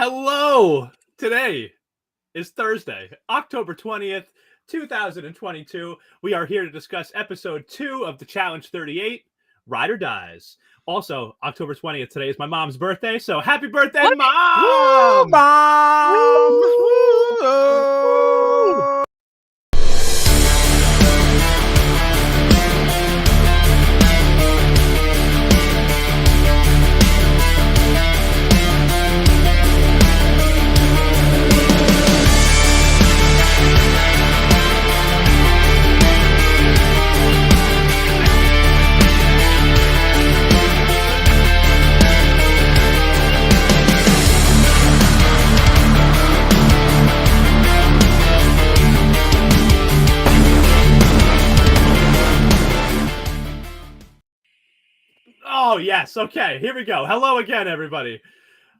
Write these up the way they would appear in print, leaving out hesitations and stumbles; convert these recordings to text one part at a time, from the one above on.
Hello! Today is Thursday, October 20th, 2022. We are here to discuss episode 2 of the Challenge 38, Ride or Dies. Also, October 20th today is my mom's birthday, so happy birthday, Mom! Woo, Mom! Woo! Oh, yes. Okay, here we go. Hello again, everybody.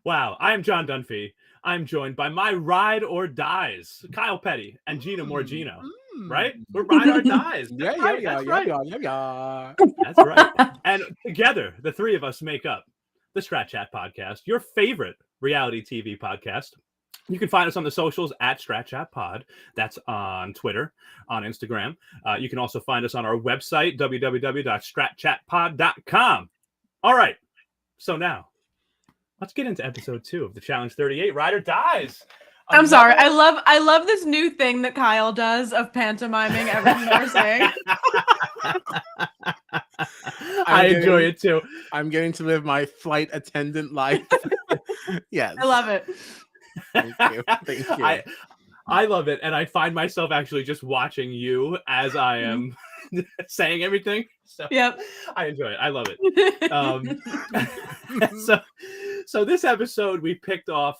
Wow, I am John Dunphy. I'm joined by my Ride or Dies, Kyle Petty and Gina Morgino. Right? We're Ride or Dies. That's right. That's right. And together, the three of us make up the Strat Chat podcast, your favorite reality TV podcast. You can find us on the socials at Strat Chat Pod. That's on Twitter, on Instagram. You can also find us on our website, www.stratchatpod.com. All right. So now, let's get into episode 2 of the Challenge 38, Ride or Dies. I'm sorry. I love this new thing that Kyle does of pantomiming everything that we're saying. I enjoy it too. I'm getting to live my flight attendant life. Yes. I love it. Thank you. Thank you. I love it. And I find myself actually just watching you as I am saying everything. So Yep. I enjoy it. I love it. So this episode we picked up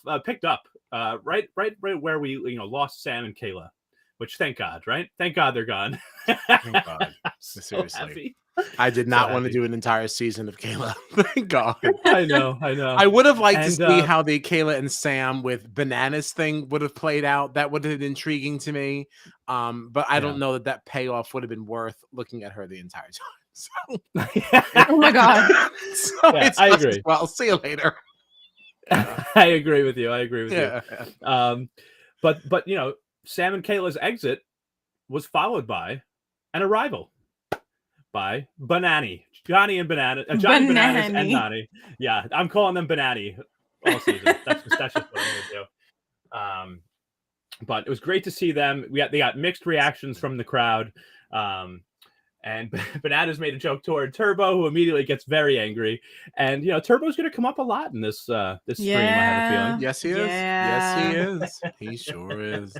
right where we lost Sam and Kayla, which thank God, right? Thank God they're gone. Thank God. So Seriously. happy. I did not So want to happy. do an entire season of Kayla. Thank God. I know. I would have liked to And, see how the Kayla and Sam with bananas thing would have played out. That would have been intriguing to me. But I don't know that payoff would have been worth looking at her the entire time. So, Oh my God. I agree. Well, see you later. I agree with you. Yeah. But Sam and Kayla's exit was followed by an arrival by Banani, Johnny and Banana, Johnny Bananas and Nani. Yeah, I'm calling them Banani all season. That's just what I'm gonna do. But it was great to see them. They got mixed reactions from the crowd. And Bananas made a joke toward Turbo, who immediately gets very angry. And Turbo's going to come up a lot in this stream. I have a feeling. Yes, he is. Yes, he is. He sure is.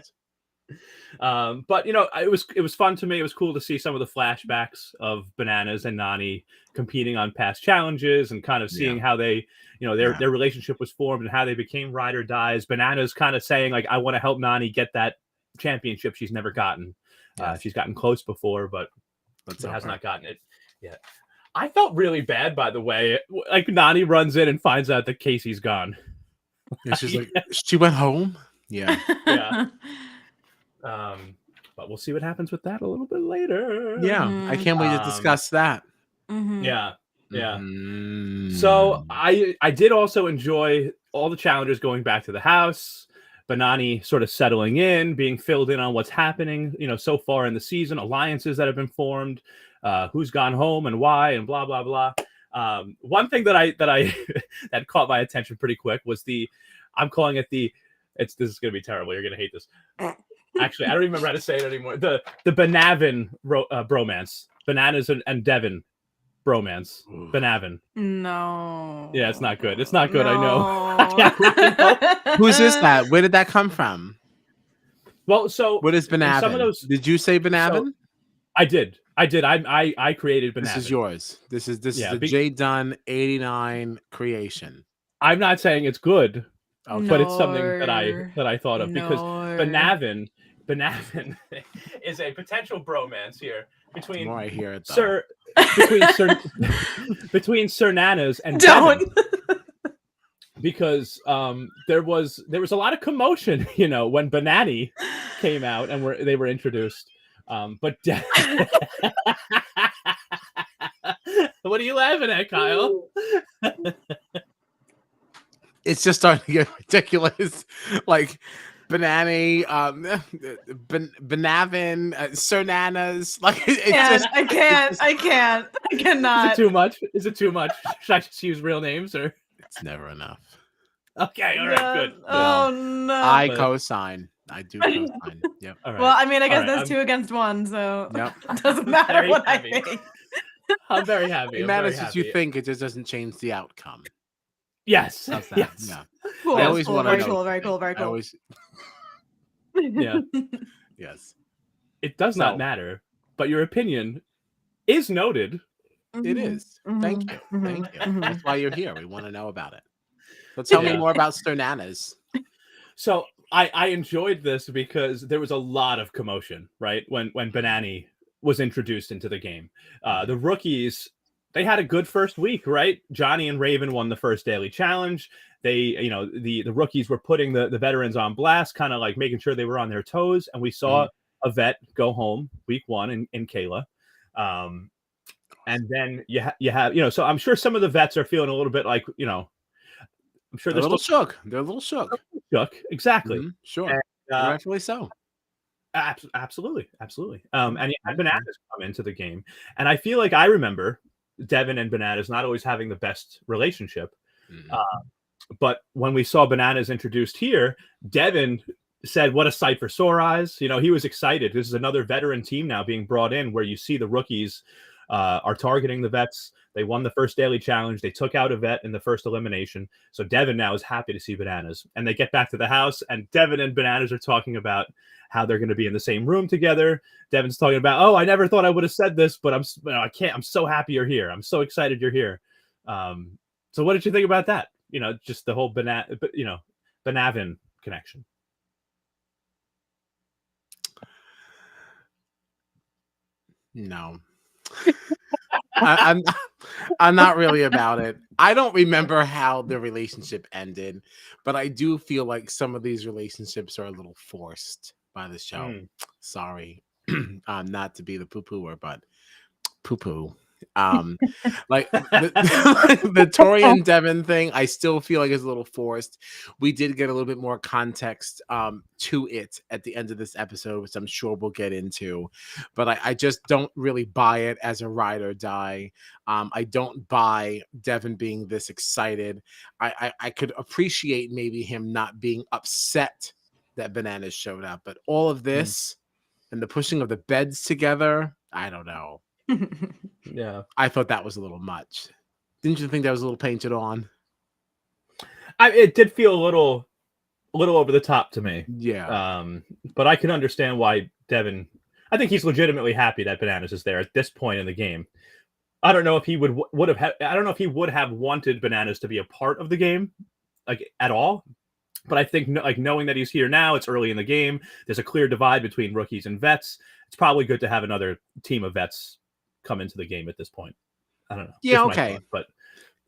But it was fun to me. It was cool to see some of the flashbacks of Bananas and Nani competing on past challenges and kind of seeing how they, their relationship was formed and how they became Ride or Dies. Bananas kind of saying like, I want to help Nani get that championship she's never gotten. She's gotten close before, but has not gotten it yet. I felt really bad, by the way. Like Nani runs in and finds out that Casey's gone. And she's like, she went home. Yeah. But we'll see what happens with that a little bit later. Yeah, I can't wait to discuss that. Mm-hmm. Yeah. Mm-hmm. So I did also enjoy all the challengers going back to the house. Banani sort of settling in, being filled in on what's happening, so far in the season, alliances that have been formed, who's gone home and why, and blah blah blah. One thing that that caught my attention pretty quick was I'm calling it this is gonna be terrible. You're gonna hate this. Actually, I don't even remember how to say it anymore. The Banavin bromance, Bananas and Devin bromance, Banavin. No. Yeah, it's not good. It's not good. No. I know. Whose is that? Where did that come from? Well, so what is Banavin? Some of those. Did you say Banavin? So, I did. I created Banavin. This is yours. This is the J Dunn 89 creation. I'm not saying it's good, but it's something that I thought of because Banavin is a potential bromance here between the more I hear it, between Sir Nanas and Don't. Because there was a lot of commotion, when Banani came out and they were introduced. But what are you laughing at, Kyle? it's just starting to get ridiculous. Like Banani, Benavin, Cernanas. Like I can't. I Is cannot. it too much? Is it too much? Should I just use real names or? it's never enough. Okay, all right, good. Oh no. I But- co-sign. I do co-sign. Yep. All right. Well, I mean, I guess All right, that's I'm- 2 against 1, so Yep. it doesn't matter Very what heavy. I think. I'm very happy. It I'm matters very what you happy. think. It just doesn't change the outcome. Yes. How's that? Yes. Yeah. Cool. I always cool, want to very know. cool. Very cool. Very I cool. always, Yeah. yes, It does So- not matter, but your opinion is noted. it is. Thank you. Mhm, Thank you. mhm. That's why you're here. We want to know about it. So tell me Yeah. more about Cernanas. So I enjoyed this because there was a lot of commotion, right? When Banani was introduced into the game. The rookies, they had a good first week, right? Johnny and Raven won the first daily challenge. They, the rookies were putting the veterans on blast, kind of like making sure they were on their toes. And we saw a vet go home week 1 in Kayla. And then you have, so I'm sure some of the vets are feeling a little bit like, I'm sure They're they're a little still shook. They're a little shook. shook. Exactly. Mhm, sure. And, Rightfully so. Absolutely. And you had Bananas come into the game. And I feel like I remember Devin and Bananas not always having the best relationship. Mhm. But when we saw Bananas introduced here, Devin said, what a sight for sore eyes. He was excited. This is another veteran team now being brought in where you see the rookies are targeting the vets. They won the first daily challenge. They took out a vet in the first elimination. So Devin now is happy to see Bananas. And they get back to the house, and Devin and Bananas are talking about how they're going to be in the same room together. Devin's talking about, oh, I never thought I would have said this, but I can't. I'm so happy you're here. I'm so excited you're here. So what did you think about that? Just the whole Banavin connection. No. I'm not really about it. I don't remember how the relationship ended, but I do feel like some of these relationships are a little forced by the show. Sorry, not to be the poo-pooer, but poo-poo. Like the Tori and Devin thing, I still feel like it's a little forced. We did get a little bit more context to it at the end of this episode, which I'm sure we'll get into, but I just don't really buy it as a ride or die. I don't buy Devin being this excited. I could appreciate maybe him not being upset that Bananas showed up, but all of this and the pushing of the beds together, I don't know. Yeah, I thought that was a little much. Didn't you think that was a little painted on? it did feel a little over the top to me. Yeah. But I can understand why Devin. I think he's legitimately happy that Bananas is there at this point in the game. I don't know if he would have. I don't know if he would have wanted Bananas to be a part of the game, like at all. But I think like knowing that he's here now, it's early in the game. There's a clear divide between rookies and vets. It's probably good to have another team of vets come into the game at this point. I don't know. Yeah, Just my okay. thought, but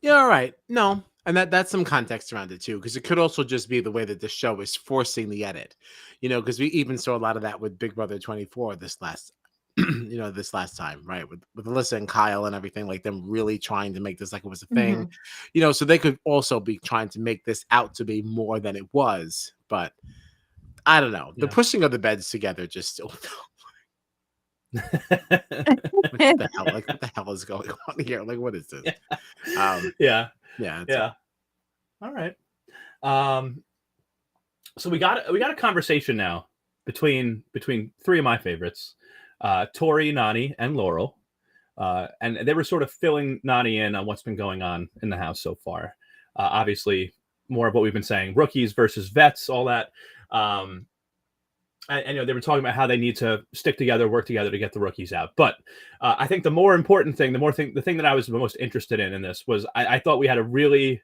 Yeah, all right. No. And that's some context around it too, because it could also just be the way that the show is forcing the edit. Because we even saw a lot of that with Big Brother 24 this last this last time, right? With Alyssa and Kyle and everything, like them really trying to make this like it was a thing. So they could also be trying to make this out to be more than it was. But I don't know. The Yeah. pushing of the beds together just still what the hell is going on here? Like, what is this? yeah. Yeah. All right. So we got a conversation now between 3 of my favorites, Tori, Nany, and Laurel, and they were sort of filling Nany in on what's been going on in the house so far. Obviously, more of what we've been saying: rookies versus vets, all that. And they were talking about how they need to stick together, work together to get the rookies out. But I think the more important thing, the thing that I was the most interested in this was I thought we had a really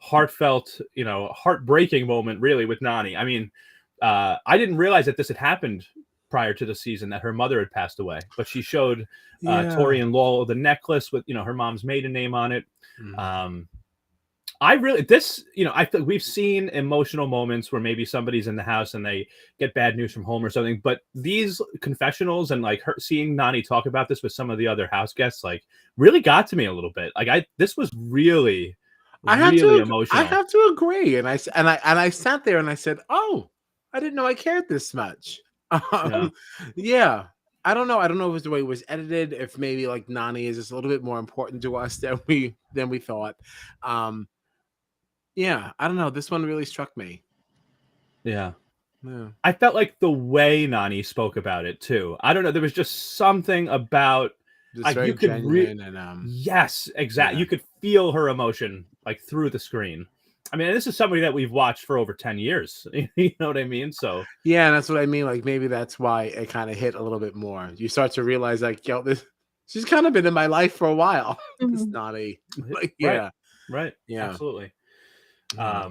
heartfelt, heartbreaking moment really with Nany. I mean, I didn't realize that this had happened prior to the season, that her mother had passed away, but she showed Tori and Laurel the necklace with, her mom's maiden name on it. I think we've seen emotional moments where maybe somebody's in the house and they get bad news from home or something, but these confessionals and like her seeing Nany talk about this with some of the other house guests, like really got to me a little bit. Like this was really really I emotional. have to agree. And I sat there and I said, "Oh, I didn't know I cared this much." Yeah. Yeah. I don't know. I don't know if it's the way it was edited. If maybe like Nani is just a little bit more important to us than we thought. Yeah. I don't know. This one really struck me. Yeah. Yeah. I felt like the way Nani spoke about it too. I don't know. There was just something about Just like very you could genuine and yes, exactly. yeah. You could feel her emotion like through the screen. I mean, this is somebody that we've watched for over 10 years. You know what I mean? So Yeah, that's what I mean. Like maybe that's why it kind of hit a little bit more. You start to realize like, yo, this she's kind of been in my life for a while. It's Mhm. not a like right, yeah. right, Yeah. absolutely. Yeah.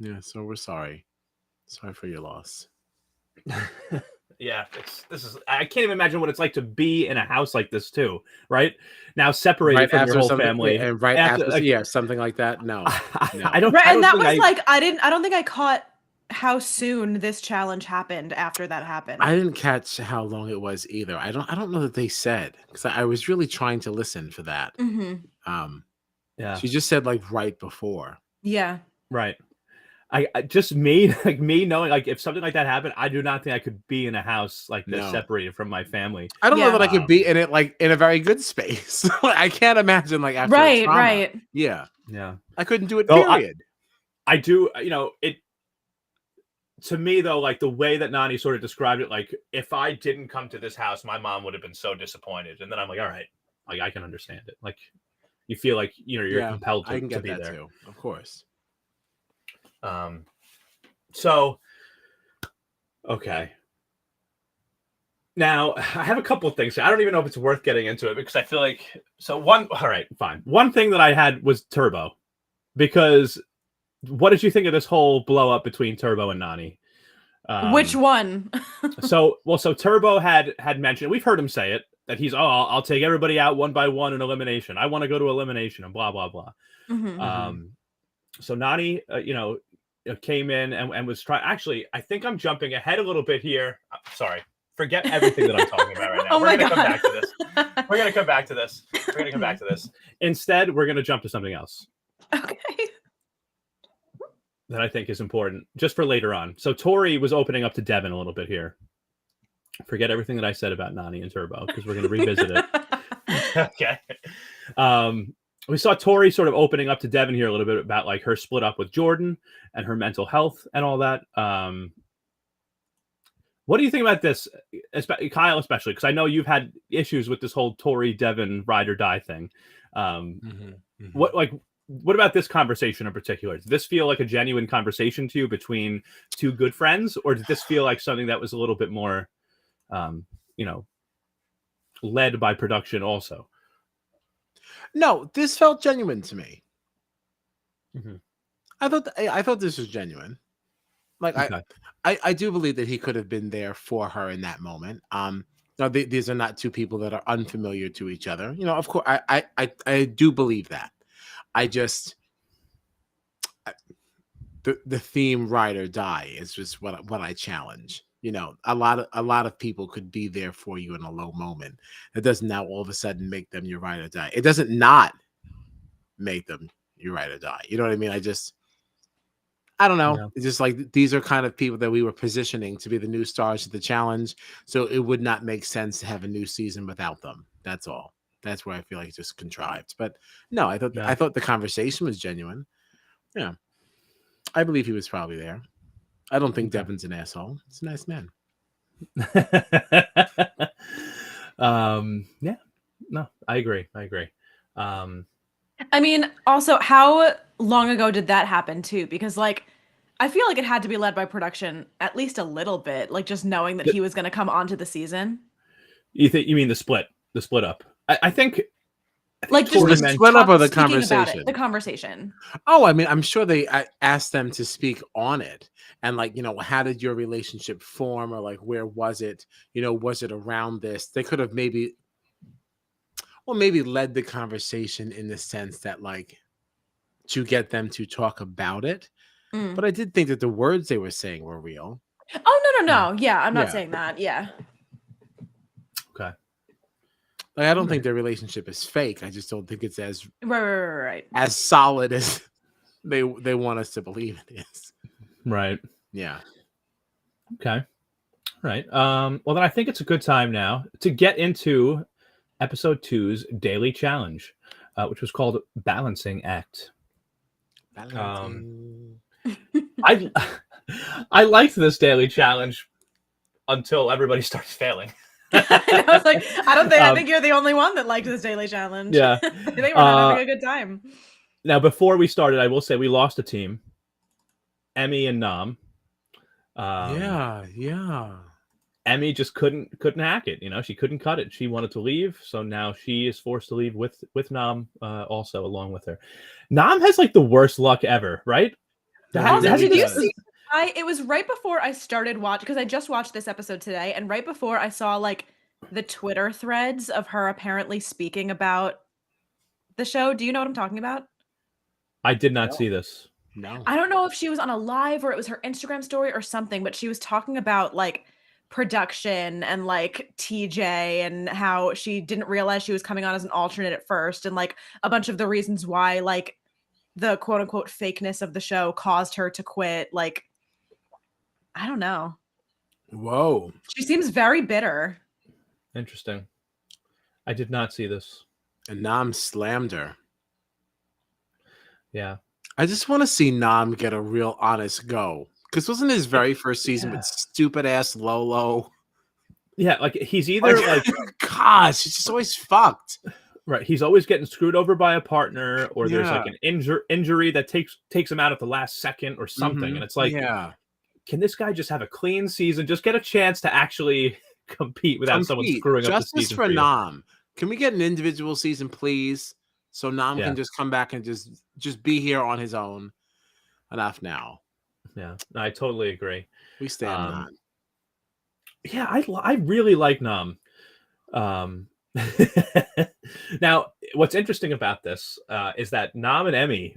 Yeah. So we're sorry. Sorry for your loss. Yeah, this is I can't even imagine what it's like to be in a house like this too, right? Now separated Right from your after whole something family and right after after like yeah, something like that. No. I No. don't Right, I and don't that think was like I don't think I caught how soon this challenge happened after that happened. I didn't catch how long it was either. I don't know that they said because I was really trying to listen for that. Mhm. Um yeah, she just said like right before. Yeah. right. I just me like me knowing like if something like that happened, I do not think I could be in a house like this No. separated from my family. I don't know Yeah. that I could be in it like in a very good space. I can't imagine like after a Right, trauma. right. Yeah. Yeah. I couldn't do it, Though period. I do, you know, it to me though, like the way that Nani sort of described it, like if I didn't come to this house, my mom would have been so disappointed. And then I'm like, all right, like I can understand it. Like you feel like you know you're Yeah, compelled I can to get be that there. too. Of course. So okay. Now I have a couple of things. I don't even know if it's worth getting into it because I feel like so one all right, fine. One thing that I had was Turbo. Because what did you think of this whole blow up between Turbo and Nani? Which one? So Turbo had mentioned, we've heard him say it, that he's I'll take everybody out one by one in elimination. I want to go to elimination and blah blah blah. Mhm. So Nani, came in and was trying. Actually, I think I'm jumping ahead a little bit here. Sorry, forget everything that I'm talking about right now. Oh We're my gonna come God. back to this. We're gonna come back to this. We're gonna come back to this. Instead, we're gonna jump to something else Okay. that I think is important just for later on. So Tori was opening up to Devin a little bit here. Forget everything that I said about Nani and Turbo because we're going to revisit it. Okay. We saw Tori sort of opening up to Devin here a little bit about like her split up with Jordan and her mental health and all that. What do you think about this, Kyle, especially? Because I know you've had issues with this whole Tori Devin ride or die thing. What about this conversation in particular? Did this feel like a genuine conversation to you between two good friends, or did this feel like something that was a little bit more, led by production also? No, this felt genuine to me. Mm-hmm. I thought this was genuine. Like Okay. I do believe that he could have been there for her in that moment. No, these are not two people that are unfamiliar to each other. You know, of course, I do believe that. I just the theme ride or die is just what I challenge. You know, a lot of people could be there for you in a low moment. It doesn't now all of a sudden make them your ride or die. It doesn't not make them your ride or die. You know what I mean? I don't know. Yeah. It's just like these are kind of people that we were positioning to be the new stars of the challenge. So it would not make sense to have a new season without them. That's all. That's where I feel like it's just contrived. But no, I thought the conversation was genuine. Yeah. I believe he was probably there. I don't think Devin's an asshole. He's a nice man. Yeah. No, I agree. I mean, also, how long ago did that happen too? Because like, I feel like it had to be led by production at least a little bit, like just knowing that he was going to come onto the season. You mean the split up? I think Like just the split up or the speaking about conversation? it, the conversation. Oh, I mean, I'm sure I asked them to speak on it and like, you know, how did your relationship form or like where was it? You know, was it around this? They could have maybe led the conversation in the sense that like to get them to talk about it. Mm. But I did think that the words they were saying were real. Oh no. Yeah, I'm not Yeah. saying that. Yeah. okay. Like I don't think their relationship is fake. I just don't think it's as Right. as solid as they want us to believe it is. Right. Yeah. Okay. Right. Well, then I think it's a good time now to get into episode 2's daily challenge, which was called Balancing Act. I I liked this daily challenge until everybody starts failing. I was like, I Um, think you're the only one that liked this daily challenge. Yeah. They were not having a good time. Now, before we started, I will say we lost a team, Emmy and Nam. Yeah. Emmy just couldn't hack it. You know, she couldn't cut it. She wanted to leave, so now she is forced to leave with Nam also along with her. Nam has like the worst luck ever, right? Also, did you does. see? It was right before I started watching, because I just watched this episode today, and right before I saw like the Twitter threads of her apparently speaking about the show. Do you know what I'm talking about? I did not see this. No. I don't know if she was on a live or it was her Instagram story or something, but she was talking about like production and like TJ and how she didn't realize she was coming on as an alternate at first, and like a bunch of the reasons why like the quote unquote fakeness of the show caused her to quit. Like, I don't know. Whoa. She seems very bitter. Interesting. I did not see this. And Nam slammed her. Yeah. I just want to see Nam get a real honest go. Because wasn't his very first season with stupid ass Lolo? Yeah, like he's either like gosh, it's just always fucked. Right, he's always getting screwed over by a partner, or there's like an injury that takes him out at the last second or something, and it's like, can this guy just have a clean season? Just get a chance to actually compete without someone screwing up the season. Justice for Nam. Can we get an individual season, please? So Nam can just come back and just be here on his own. Enough now. Yeah, I totally agree. We stand on. Yeah, I really like Nam. Now, what's interesting about this is that Nam and Emmy,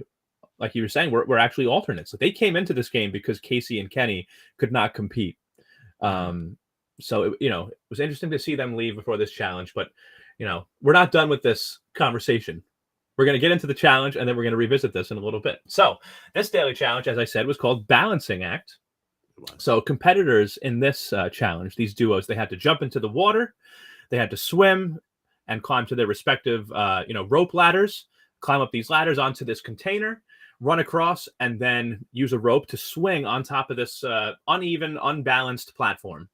like you were saying, were actually alternates. So they came into this game because Casey and Kenny could not compete. So it was interesting to see them leave before this challenge. But we're not done with this conversation. We're going to get into the challenge, and then we're going to revisit this in a little bit. So this daily challenge, as I said, was called Balancing Act. So competitors in this challenge, these duos, they had to jump into the water, they had to swim and climb to their respective, rope ladders, climb up these ladders onto this container, run across, and then use a rope to swing on top of this uneven, unbalanced platform.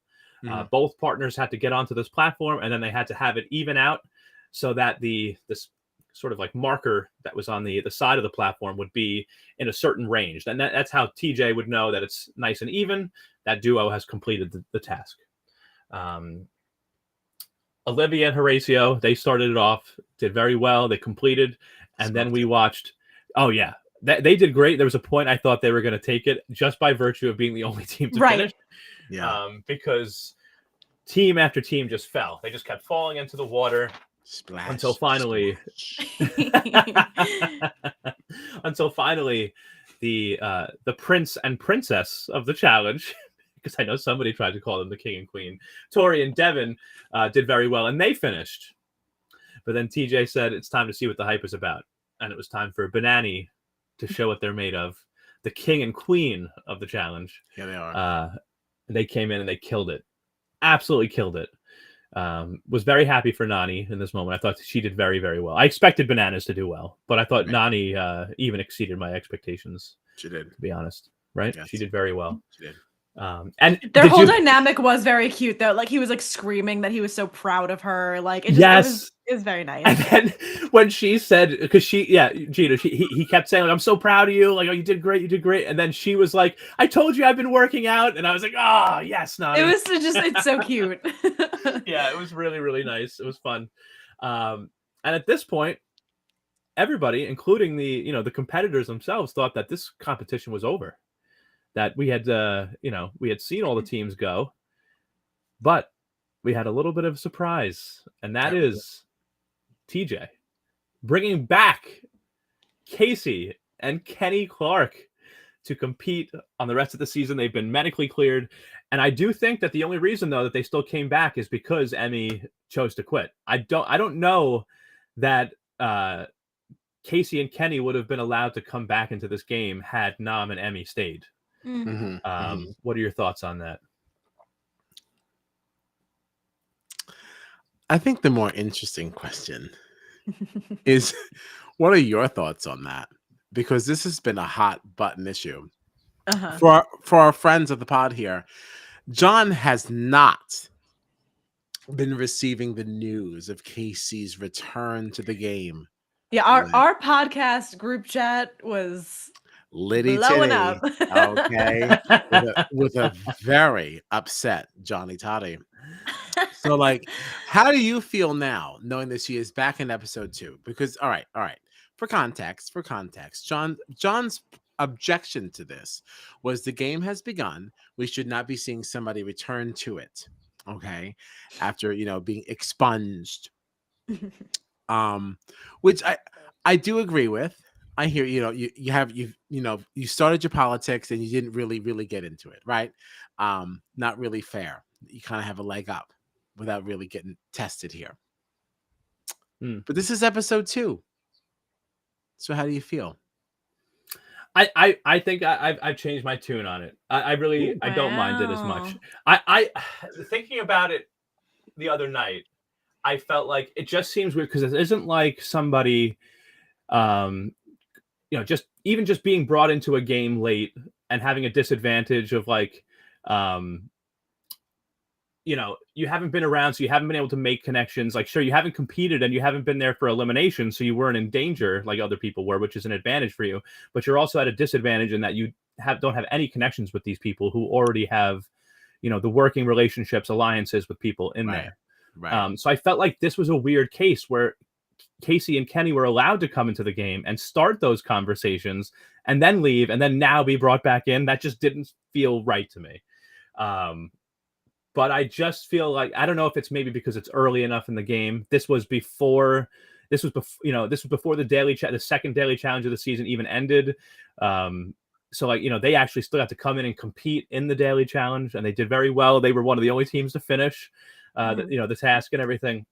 Both partners had to get onto this platform, and then they had to have it even out so that this sort of like marker that was on the side of the platform would be in a certain range. And that's how TJ would know that it's nice and even. That duo has completed the task. Olivia and Horacio, they started it off, did very well. They completed. And then we watched. Oh, yeah. They did great. There was a point I thought they were going to take it just by virtue of being the only team to finish. Yeah. Because team after team just fell. They just kept falling into the water. Splash, until finally the prince and princess of the challenge, because I know somebody tried to call them the king and queen, Tori and Devin, did very well, and they finished. But then TJ said it's time to see what the hype is about, and it was time for Banani to show what they're made of, the king and queen of the challenge. Yeah, they are. They came in and they killed it, absolutely killed it. Was very happy for Nani in this moment. I thought she did very, very well. I expected Bananas to do well, but I thought Nani even exceeded my expectations. She did, to be honest. Right? Yes. She did very well. She did. And their whole dynamic was very cute, though. Like he was like screaming that he was so proud of her. Like it was very nice. And then when she said, because Gina, he kept saying, like, I'm so proud of you. Like, oh, you did great. And then she was like, I told you I've been working out. And I was like, oh, yes, Nani. It was it's so cute. Yeah, it was really, really nice. It was fun. And at this point, everybody, including the competitors themselves, thought that this competition was over. That we had, we had seen all the teams go, but we had a little bit of a surprise, and that is TJ bringing back Casey and Kenny Clark to compete on the rest of the season. They've been medically cleared, and I do think that the only reason, though, that they still came back is because Emmy chose to quit. I don't know that Casey and Kenny would have been allowed to come back into this game had Nam and Emmy stayed. What are your thoughts on that? I think the more interesting question is, what are your thoughts on that? Because this has been a hot button issue. For our friends of the pod here, John has not been receiving the news of Casey's return to the game. Yeah, our podcast group chat was Liddy blowing titty, up. okay, with a very upset Johnny Toddy. So, like, how do you feel now, knowing that she is back in episode 2? Because, all right, for context, John's objection to this was the game has begun. We should not be seeing somebody return to it, okay, after being expunged. Which I do agree with. I hear you started your politics and you didn't really get into it, right? Not really fair. You kind of have a leg up without really getting tested here. But this is episode 2. So how do you feel? I think I've changed my tune on it. I really I don't mind it as much. I thinking about it the other night, I felt like it just seems weird because it isn't like somebody, just being brought into a game late and having a disadvantage of like, you haven't been around, so you haven't been able to make connections. Like, sure, you haven't competed and you haven't been there for elimination, so you weren't in danger like other people were, which is an advantage for you. But you're also at a disadvantage in that you don't have any connections with these people who already have, the working relationships, alliances with people in there. Right. So I felt like this was a weird case where Casey and Kenny were allowed to come into the game and start those conversations and then leave and then now be brought back in. That just didn't feel right to me. But I just feel like, I don't know if it's maybe because it's early enough in the game. This was before the the second daily challenge of the season even ended. So like, they actually still have to come in and compete in the daily challenge, and they did very well. They were one of the only teams to finish the task and everything.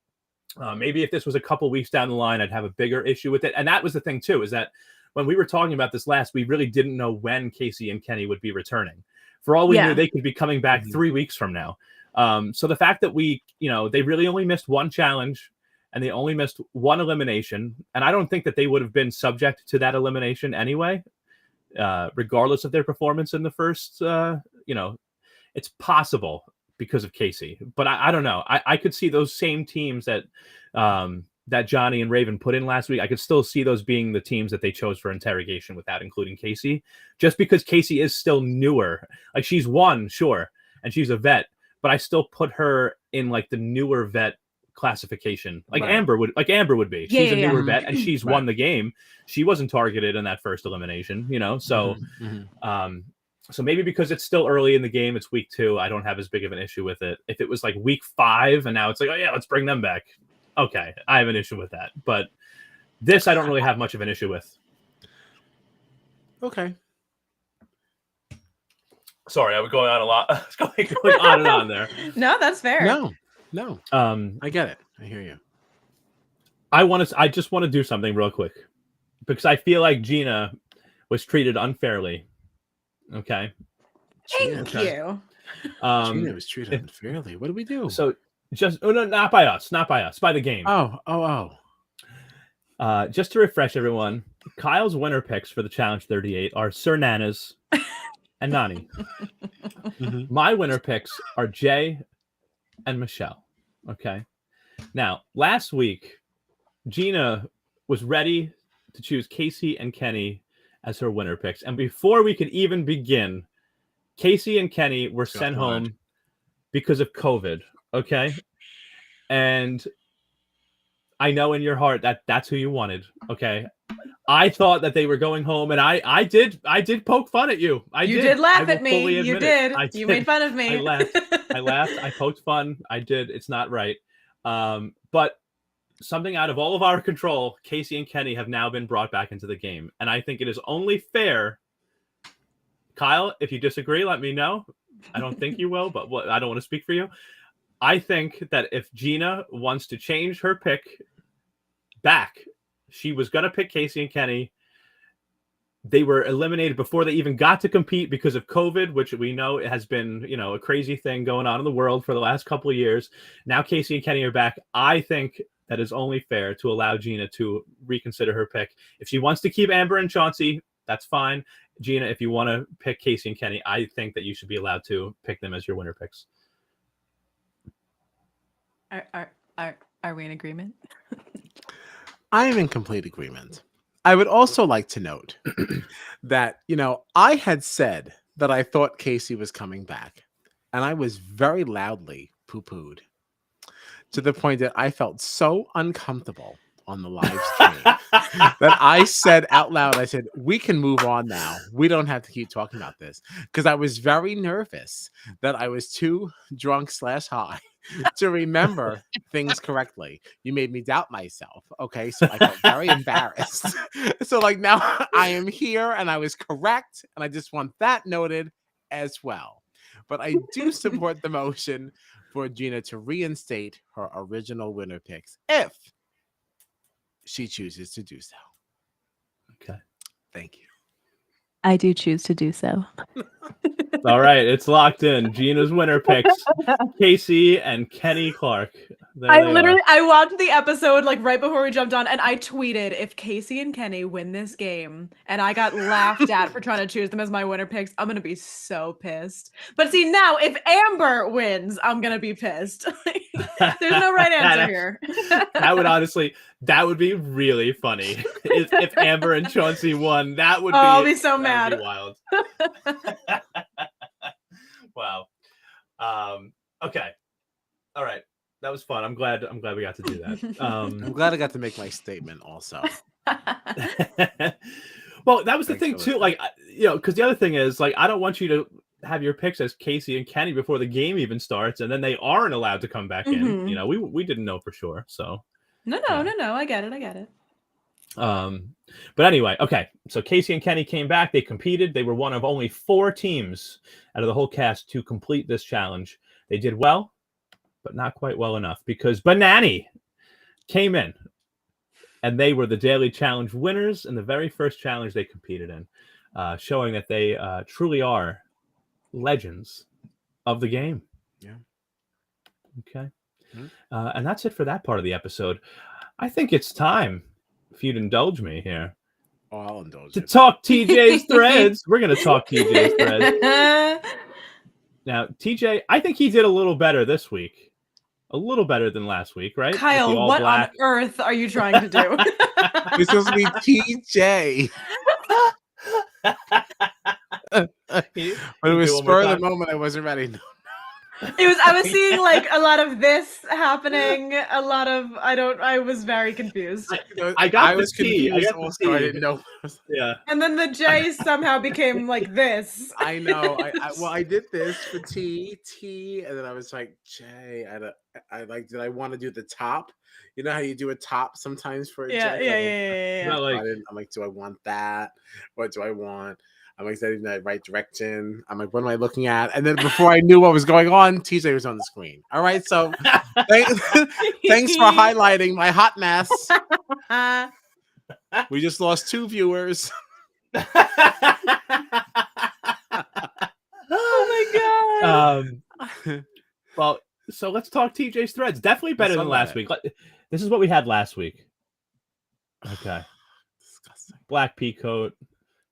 Maybe if this was a couple weeks down the line, I'd have a bigger issue with it. And that was the thing too, is that when we were talking about this last, we really didn't know when Casey and Kenny would be returning. For all we knew, they could be coming back 3 weeks from now. So the fact that they really only missed one challenge and they only missed one elimination. And I don't think that they would have been subject to that elimination anyway, regardless of their performance in the first, it's possible because of Casey, but I don't know. I could see those same teams that Johnny and Raven put in last week. I could still see those being the teams that they chose for interrogation without including Casey, just because Casey is still newer. Like, she's won, sure, and she's a vet, but I still put her in like the newer vet classification, like Amber would be. She's a newer vet and she's won the game. She wasn't targeted in that first elimination, so so maybe because it's still early in the game, it's week 2, I don't have as big of an issue with it. If it was like week 5 and now it's like, oh yeah, let's bring them back, okay, I have an issue with that. But this I don't really have much of an issue with. Okay. Sorry, I was going on a lot. I was going on and on there. No, that's fair. No. I get it. I hear you. I just want to do something real quick because I feel like Gina was treated unfairly. Okay. Thank you. Gina was treated unfairly. What do we do? So no, not by us, by the game. Oh. Just to refresh everyone, Kyle's winner picks for the Challenge 38 are Sir Nanas and Nani. My winner picks are Jay and Michelle. Okay. Now, last week, Gina was ready to choose Casey and Kenny as her winner picks. And before we could even begin, Casey and Kenny were sent home because of COVID. Okay. And I know in your heart that that's who you wanted. Okay. I thought that they were going home, and I did poke fun at you. You did laugh at me. You did. You made fun of me. I laughed. I poked fun. I did. It's not right. But something out of all of our control, Casey and Kenny have now been brought back into the game. And I think it is only fair. Kyle, if you disagree, let me know. I don't think you will, but I don't want to speak for you. I think that if Gina wants to change her pick back She was going to pick Casey and Kenny. They were eliminated before they even got to compete because of COVID, which we know has been, a crazy thing going on in the world for the last couple of years. Now Casey and Kenny are back. I think that is only fair to allow Gina to reconsider her pick. If she wants to keep Amber and Chauncey, that's fine. Gina, if you want to pick Casey and Kenny, I think that you should be allowed to pick them as your winner picks. Are we in agreement? I am in complete agreement. I would also like to note that, I had said that I thought Casey was coming back, and I was very loudly poo-pooed to the point that I felt so uncomfortable on the live stream that I said out loud, I said, we can move on now. We don't have to keep talking about this, because I was very nervous that I was too drunk/high to remember things correctly. You made me doubt myself. Okay. So I felt very embarrassed. So now I am here and I was correct. And I just want that noted as well. But I do support the motion for Gina to reinstate her original winner picks if she chooses to do so. Okay. Thank you. I do choose to do so. All right, it's locked in. Gina's winner picks Casey and Kenny Clark. I watched the episode right before we jumped on, and I tweeted, if Casey and Kenny win this game and I got laughed at for trying to choose them as my winner picks, I'm gonna be so pissed. But see, now if Amber wins, I'm gonna be pissed. There's no right answer here. That would be really funny if Amber and Chauncey won. I'll be so mad. Be wild. Wow. Okay. All right. That was fun. I'm glad we got to do that. I'm glad I got to make my statement also. Well, that was the thing too. Because the other thing is, I don't want you to have your picks as Casey and Kenny before the game even starts, and then they aren't allowed to come back in. We didn't know for sure. So no. I get it. But anyway, okay. So Casey and Kenny came back. They competed. They were one of only 4 teams out of the whole cast to complete this challenge. They did well, but not quite well enough, because Banani came in, and they were the Daily Challenge winners in the very first challenge they competed in, showing that they truly are legends of the game. Yeah. Okay. Mm-hmm. And that's it for that part of the episode. I think it's time, if you'd indulge me here, I'll indulge to talk TJ's threads. We're going to talk TJ's threads. Now, TJ, I think he did a little better this week. A little better than last week, right? Kyle, what on earth are you trying to do? It's supposed to be TJ. But it was spur of the moment. I wasn't ready. I was seeing a lot of this happening, a lot of I was very confused. I was confused also. I didn't know. Yeah. And then the J somehow became like this. I know. I did this for T, and then I was like, J. Did I want to do the top? You know how you do a top sometimes for a J? Yeah. I'm like, do I want that? What do I want? I'm like, is that in the right direction? I'm like, what am I looking at? And then before I knew what was going on, TJ was on the screen. All right, so thanks for highlighting my hot mess. We just lost 2 viewers. Oh my god. Well, so let's talk TJ's threads. Definitely better than last week. This is what we had last week. Okay. Disgusting. Black pea coat.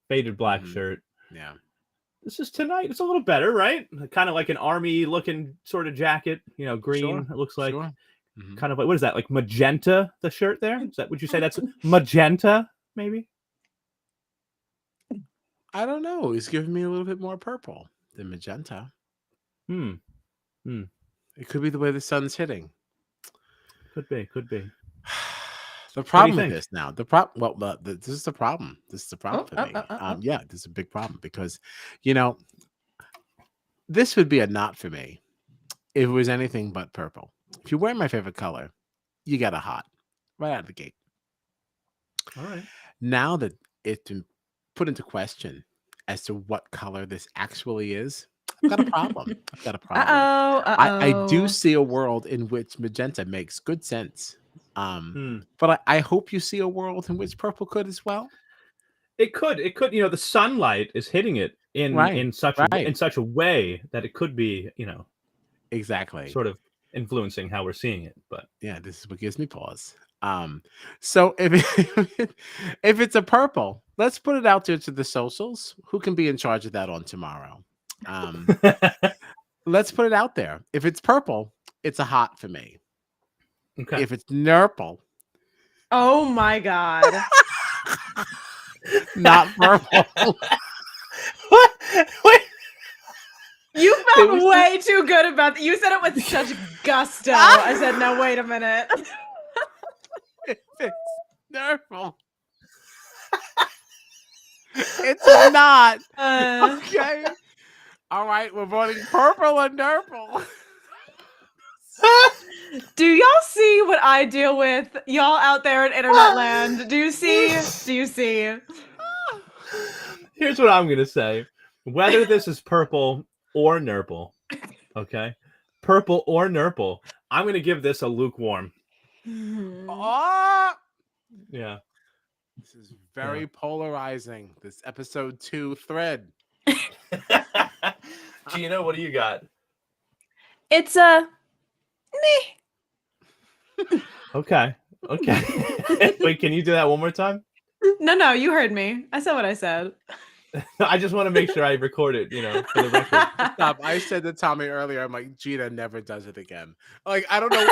Faded black shirt. Yeah. This is tonight. It's a little better, right? Kind of like an army looking sort of jacket, green. Sure. It looks like kind of what is that? Like magenta, the shirt there? Would you say that's magenta, maybe? I don't know. He's giving me a little bit more purple than magenta. It could be the way the sun's hitting. Could be. The problem with this now, this is the problem. This is the problem for me. Yeah, this is a big problem because, this would be a not for me if it was anything but purple. If you're wearing my favorite color, you got a hot right out of the gate. All right. Now that it's been put into question as to what color this actually is, I've got a problem. I do see a world in which magenta makes good sense. But I hope you see a world in which purple could as well. It could. The sunlight is hitting it in such a way that it could be, exactly sort of influencing how we're seeing it. But yeah, this is what gives me pause. So if it's a purple, let's put it out there to the socials. Who can be in charge of that on tomorrow? Let's put it out there. If it's purple, it's a hot for me. Okay. If it's nurple, Oh my god. not purple. What? Wait. You felt way too good about that. You said it with such gusto. I said, no, wait a minute. If it's nurple, it's not. Okay. All right, we're voting purple and nurple. Do y'all see what I deal with? Y'all out there in internet land. Do you see? Do you see? Here's what I'm gonna say. Whether this is purple or nurple, okay? Purple or nurple, I'm gonna give this a lukewarm. Oh, Yeah. this is very polarizing. This episode 2 thread. Gina, what do you got? It's a Okay. Wait, can you do that one more time? No, you heard me. I said what I said. I just want to make sure I record it, for the record. Stop. I said to Tommy earlier, I'm like, Gina never does it again. Like, I don't know.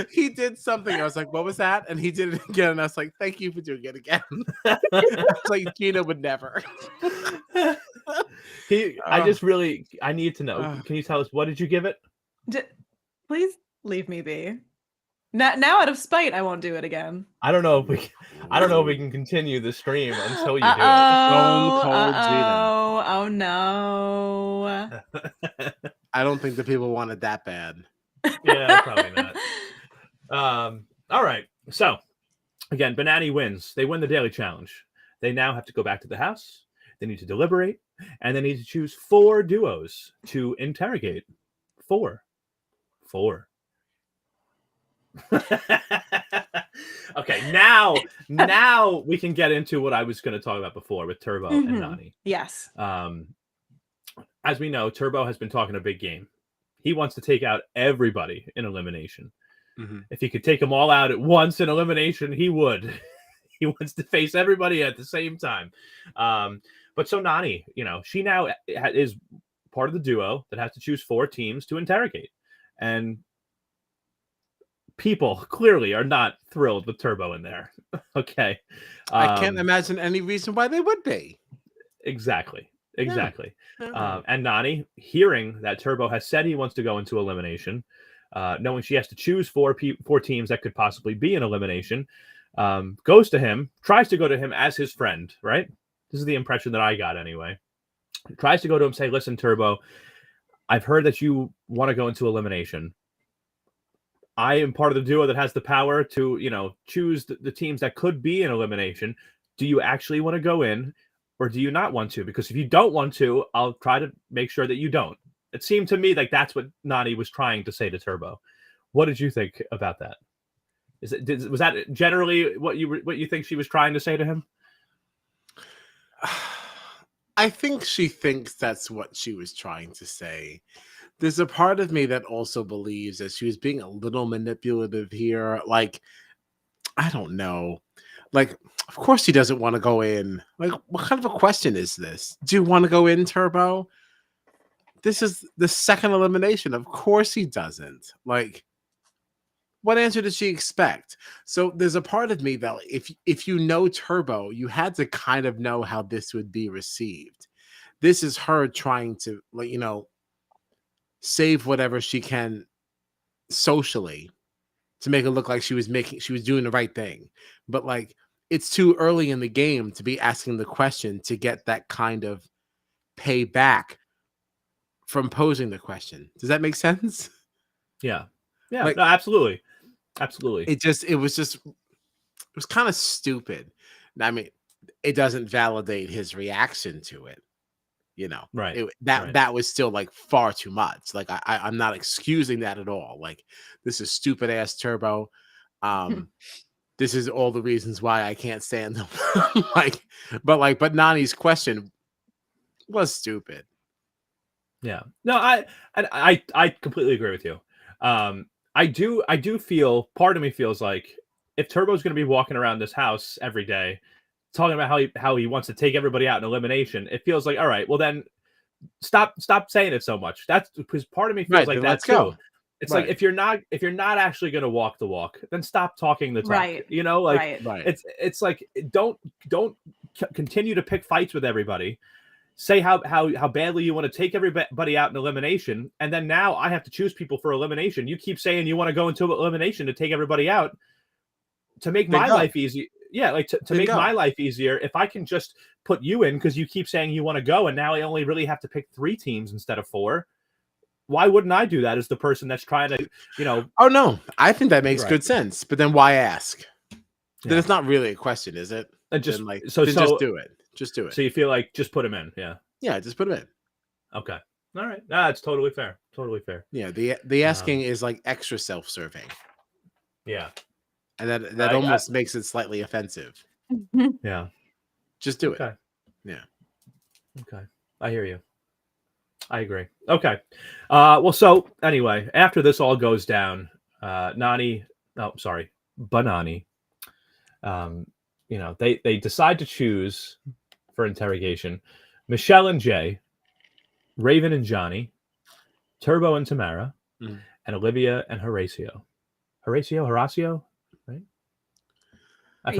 He did something. I was like, what was that? And he did it again. And I was like, thank you for doing it again. It's like Gina would never. I need to know. Can you tell us, what did you give it? Please leave me be. Now, out of spite, I won't do it again. I don't know if we can continue the stream until you do it. Oh no. I don't think the people want it that bad. Yeah, probably not. All right. So again, Banani wins. They win the daily challenge. They now have to go back to the house. They need to deliberate, and they need to choose 4 duos to interrogate. 4. Okay, now we can get into what I was going to talk about before with Turbo and Nany. Yes. As we know, Turbo has been talking a big game. He wants to take out everybody in elimination. Mm-hmm. If he could take them all out at once in elimination, he would. He wants to face everybody at the same time. But so Nany, she now is part of the duo that has to choose 4 teams to interrogate. And people clearly are not thrilled with Turbo in there. Okay. I can't imagine any reason why they would be. Exactly. Yeah. And Nany, hearing that Turbo has said he wants to go into elimination, knowing she has to choose 4 teams that could possibly be in elimination, goes to him, tries to go to him as his friend, right? This is the impression that I got anyway. Tries to go to him, say, listen, Turbo, I've heard that you want to go into elimination. I am part of the duo that has the power to, choose the teams that could be in elimination. Do you actually want to go in, or do you not want to? Because if you don't want to, I'll try to make sure that you don't. It seemed to me like that's what Nany was trying to say to Turbo. What did you think about that? Was that generally what you think she was trying to say to him? I think she thinks that's what she was trying to say. There's a part of me that also believes that she was being a little manipulative here. Like, I don't know. Like, of course he doesn't want to go in. Like, what kind of a question is this? Do you want to go in, Turbo? This is the second elimination. Of course he doesn't. Like, what answer did she expect? So there's a part of me that if you know Turbo, you had to kind of know how this would be received. This is her trying to, save whatever she can socially to make it look like she was doing the right thing. But it's too early in the game to be asking the question to get that kind of payback from posing the question. Does that make sense? Yeah. No, absolutely. It was kind of stupid. I mean, it doesn't validate his reaction to it. You know, Right. that was still like far too much. Like I'm not excusing that at all. Like this is stupid ass Turbo. This is all the reasons why I can't stand them. but Nani's question was stupid. Yeah. No, I completely agree with you. I do feel, part of me feels like if Turbo's going to be walking around this house every day talking about how he wants to take everybody out in elimination, it feels like, all right, well then stop saying it so much. That's because part of me feels like that let's too. go. It's like if you're not actually going to walk the walk, then stop talking the talk. Right. You know, like Right. it's like don't continue to pick fights with everybody. Say how badly you want to take everybody out in elimination, and then now I have to choose people for elimination. You keep saying you want to go into elimination to take everybody out to make my life easy. Yeah, like to make my life easier. If I can just put you in because you keep saying you want to go, and now I only really have to pick 3 teams instead of 4. Why wouldn't I do that as the person that's trying to, you know? Oh no, I think that makes good sense. But then why ask? Then it's not really a question, is it? And just then so just do it. Just do it. So you feel like just put him in, yeah? Yeah, just put him in. Okay, all right. That's totally fair. Totally fair. Yeah, the asking is like extra self-serving. Yeah, and that almost makes it slightly offensive. Yeah, just do it. Okay. Yeah. Okay, I hear you. I agree. Okay. Well, so anyway, after this all goes down, Banani, you know, they decide to choose for interrogation Michelle and Jay, Raven and Johnny, Turbo and Tamara, and Olivia and Horacio. Horacio, right? I've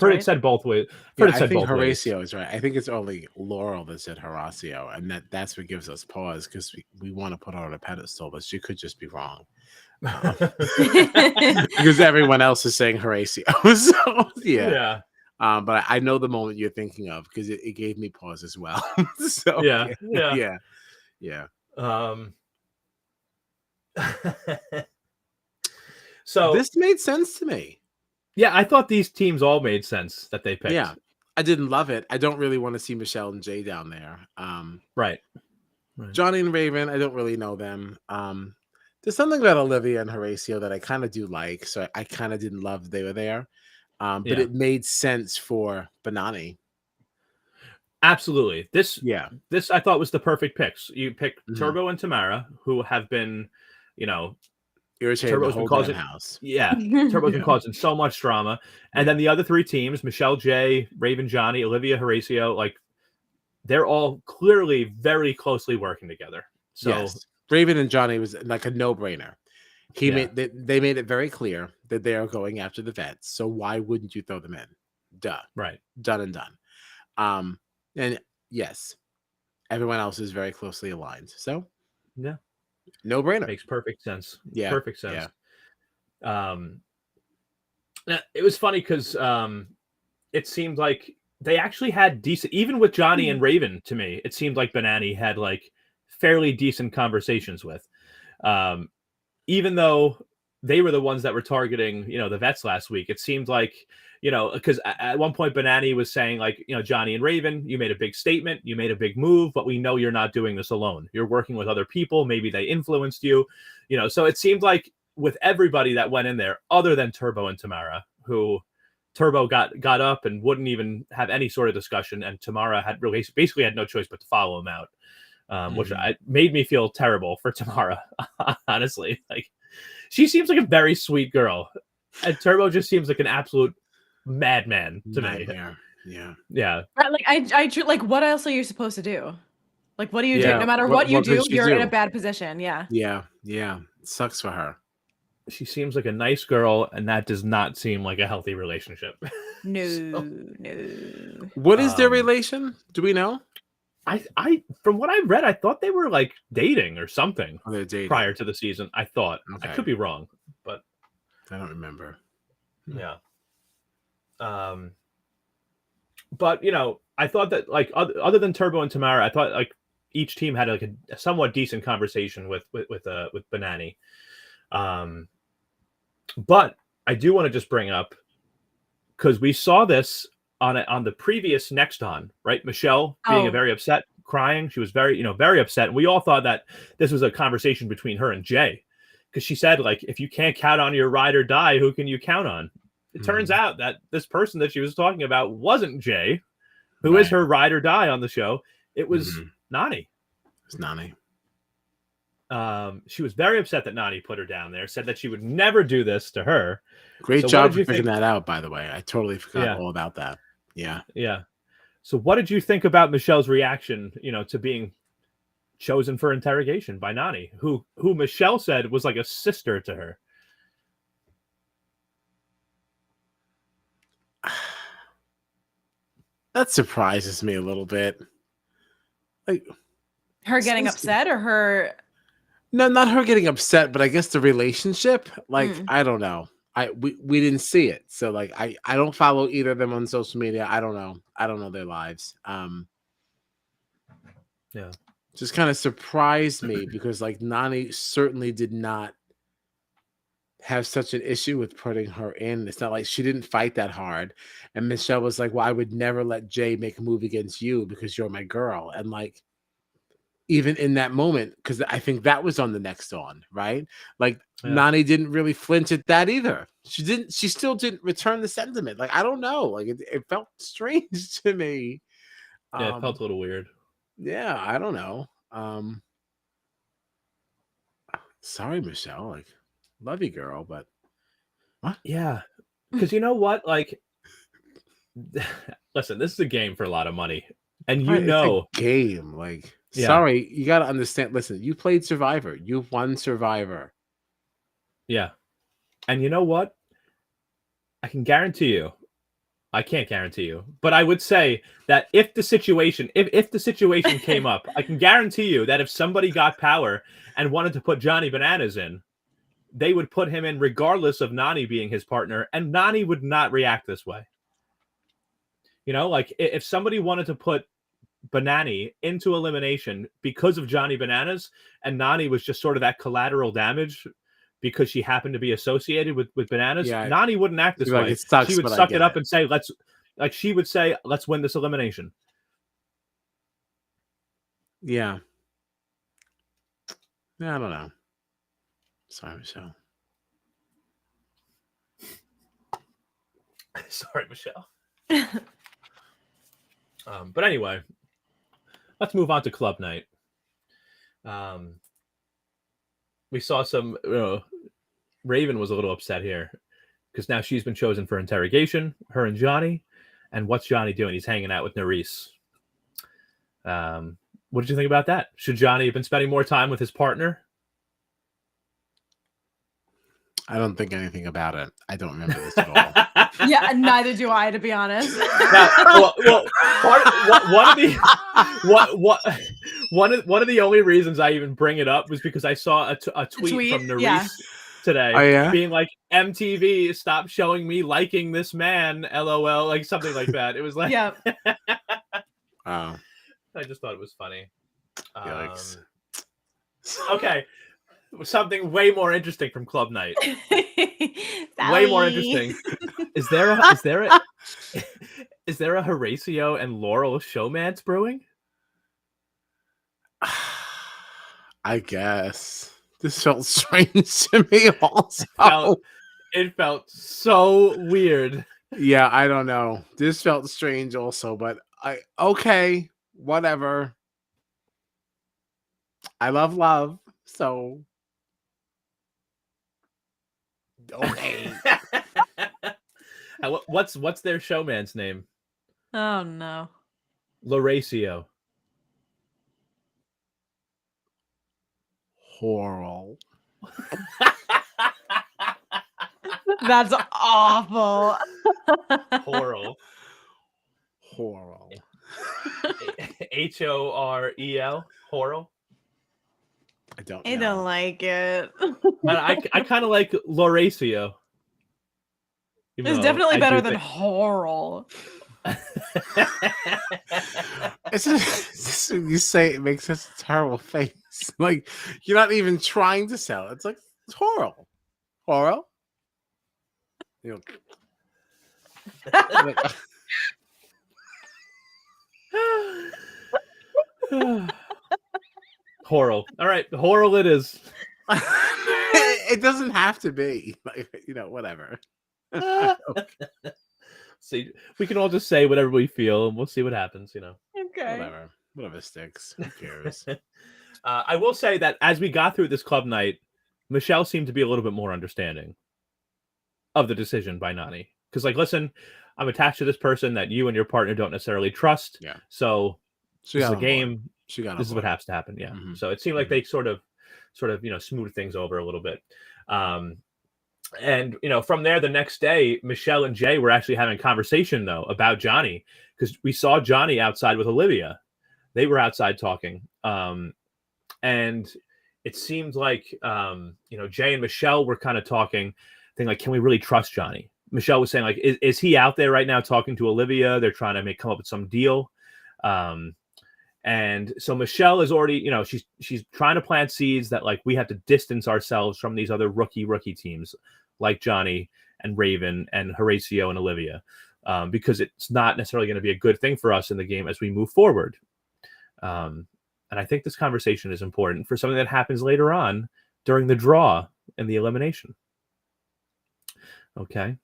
heard it said both ways. I think Horacio is right. I think it's only Laurel that said Horacio, and that's what gives us pause because we want to put her on a pedestal, but she could just be wrong. Because everyone else is saying Horacio. So yeah. But I know the moment you're thinking of because it gave me pause as well. So yeah. So this made sense to me. Yeah, I thought these teams all made sense that they picked. Yeah, I didn't love it. I don't really want to see Michelle and Jay down there. Right. Johnny and Raven, I don't really know them. There's something about Olivia and Horacio that I kind of do like, so I kind of didn't love they were there. But it made sense for Banani. Absolutely. This I thought was the perfect picks. You pick Turbo and Tamara, who have been, you know, Turbo's been causing house. Yeah, Turbo's been causing so much drama. And then the other 3 teams, Michelle, Jay, Raven, Johnny, Olivia, Horacio, like they're all clearly very closely working together. So Raven and Johnny was like a no-brainer. They made it very clear that they are going after the vets. So why wouldn't you throw them in? Duh. Right. Done and done. And yes, everyone else is very closely aligned. So yeah. No brainer. Makes perfect sense. Yeah. Perfect sense. Yeah. It was funny because it seemed like they actually had decent, even with Johnny and Raven, to me, it seemed like Banani had like fairly decent conversations with. Even though they were the ones that were targeting, you know, the vets last week, it seemed like, you know, because at one point Banani was saying like, you know, Johnny and Raven, you made a big statement, you made a big move, but we know you're not doing this alone. You're working with other people. Maybe they influenced you, you know, so it seemed like with everybody that went in there, other than Turbo and Tamara, who Turbo got up and wouldn't even have any sort of discussion. And Tamara had basically had no choice but to follow him out, which made me feel terrible for Tamara, honestly. Like, she seems like a very sweet girl, and Turbo just seems like an absolute madman to me. Yeah. Like I like, what else are you supposed to do? Like, what do you do? No matter what you do, you're in a bad position. Yeah. It sucks for her. She seems like a nice girl, and that does not seem like a healthy relationship. No. What is their relation? Do we know? I from what I read, I thought they were like dating or something prior to the season. I thought. I could be wrong, but I don't remember. Yeah. But you know, I thought that like other than Turbo and Tamara, I thought like each team had like a somewhat decent conversation with Banani. But I do want to just bring up, because we saw this on the previous Next On, right? Michelle being a very upset crying. She was very, very upset. And we all thought that this was a conversation between her and Jay, because she said, like, if you can't count on your ride or die, who can you count on? It turns out that this person that she was talking about wasn't Jay, who is her ride or die on the show. It was Nany. It's Nany. She was very upset that Nany put her down there, said that she would never do this to her. Great job for figuring that out, by the way. I totally forgot all about that. Yeah. Yeah. So what did you think about Michelle's reaction, to being chosen for interrogation by Nany, who Michelle said was like a sister to her? That surprises me a little bit. Like her getting upset, or her? No, not her getting upset, but I guess the relationship. Like, I don't know. We didn't see it, so like I don't follow either of them on social media. I don't know their lives. Yeah, just kind of surprised me because like Nany certainly did not have such an issue with putting her in. It's not like she didn't fight that hard. And Michelle was like, "Well, I would never let Jay make a move against you because you're my girl." And like, even in that moment, because I think that was on the next on, right? Like Nany didn't really flinch at that either. She still didn't return the sentiment. Like, I don't know. Like it felt strange to me. Yeah, it felt a little weird. Yeah, I don't know. Sorry, Michelle. Like, love you, girl, but what? Yeah. Because you know what? Like, listen, this is a game for a lot of money. And it's a game. Like, sorry, you got to understand. Listen, you played Survivor. You've won Survivor. Yeah. And you know what? I can guarantee you. I can't guarantee you, but I would say that if the situation came up, I can guarantee you that if somebody got power and wanted to put Johnny Bananas in, they would put him in regardless of Nany being his partner, and Nany would not react this way. Like if somebody wanted to put Banani into elimination because of Johnny Bananas, and Nany was just sort of that collateral damage because she happened to be associated with Bananas, Nany wouldn't act this way. She would suck it up and say, let's win this elimination. Yeah. I don't know. Sorry, Michelle. Sorry, Michelle. But anyway, let's move on to club night. We saw some Raven was a little upset here because now she's been chosen for interrogation, her and Johnny. And what's Johnny doing? He's hanging out with Nurys. What did you think about that? Should Johnny have been spending more time with his partner? I don't think anything about it. I don't remember this at all. Yeah, neither do I, to be honest. One of the only reasons I even bring it up was because I saw a tweet from Nurys today being like, MTV, stop showing me liking this man, LOL, like something like that. It was like, I just thought it was funny. Yikes. Okay. Something way more interesting from club night. Way more interesting. Is there a Horatio and Laurel showmance brewing? I guess. This felt strange to me also. It felt so weird. Yeah, I don't know. This felt strange also, but okay, whatever. I love, so okay. What's their showman's name? Oh no. Horatio. Horrible. That's awful. Horrible. Horrible. Horel. Horrible. I don't like it. I kind of like Horatio. It's definitely better than Horrible. You say it makes such a terrible face. Like you're not even trying to sell it. It's like it's horrible. Horrible. Horrell. All right, Horrell it is. It doesn't have to be. Like, whatever. See, we can all just say whatever we feel, and we'll see what happens. Okay. Whatever sticks. Who cares? I will say that as we got through this club night, Michelle seemed to be a little bit more understanding of the decision by Nany. Because, like, listen, I'm attached to this person that you and your partner don't necessarily trust. Yeah. So this is a game. This is what has to happen. Yeah. Mm-hmm. So it seemed like they sort of, smooth things over a little bit. And from there, the next day, Michelle and Jay were actually having a conversation though about Johnny, because we saw Johnny outside with Olivia. They were outside talking. And it seemed like, Jay and Michelle were kind of talking, thinking like, can we really trust Johnny? Michelle was saying like, is he out there right now talking to Olivia? They're trying to come up with some deal. And so Michelle is already, she's trying to plant seeds that like we have to distance ourselves from these other rookie teams like Johnny and Raven and Horacio and Olivia, because it's not necessarily going to be a good thing for us in the game as we move forward. And I think this conversation is important for something that happens later on during the draw and the elimination. Okay.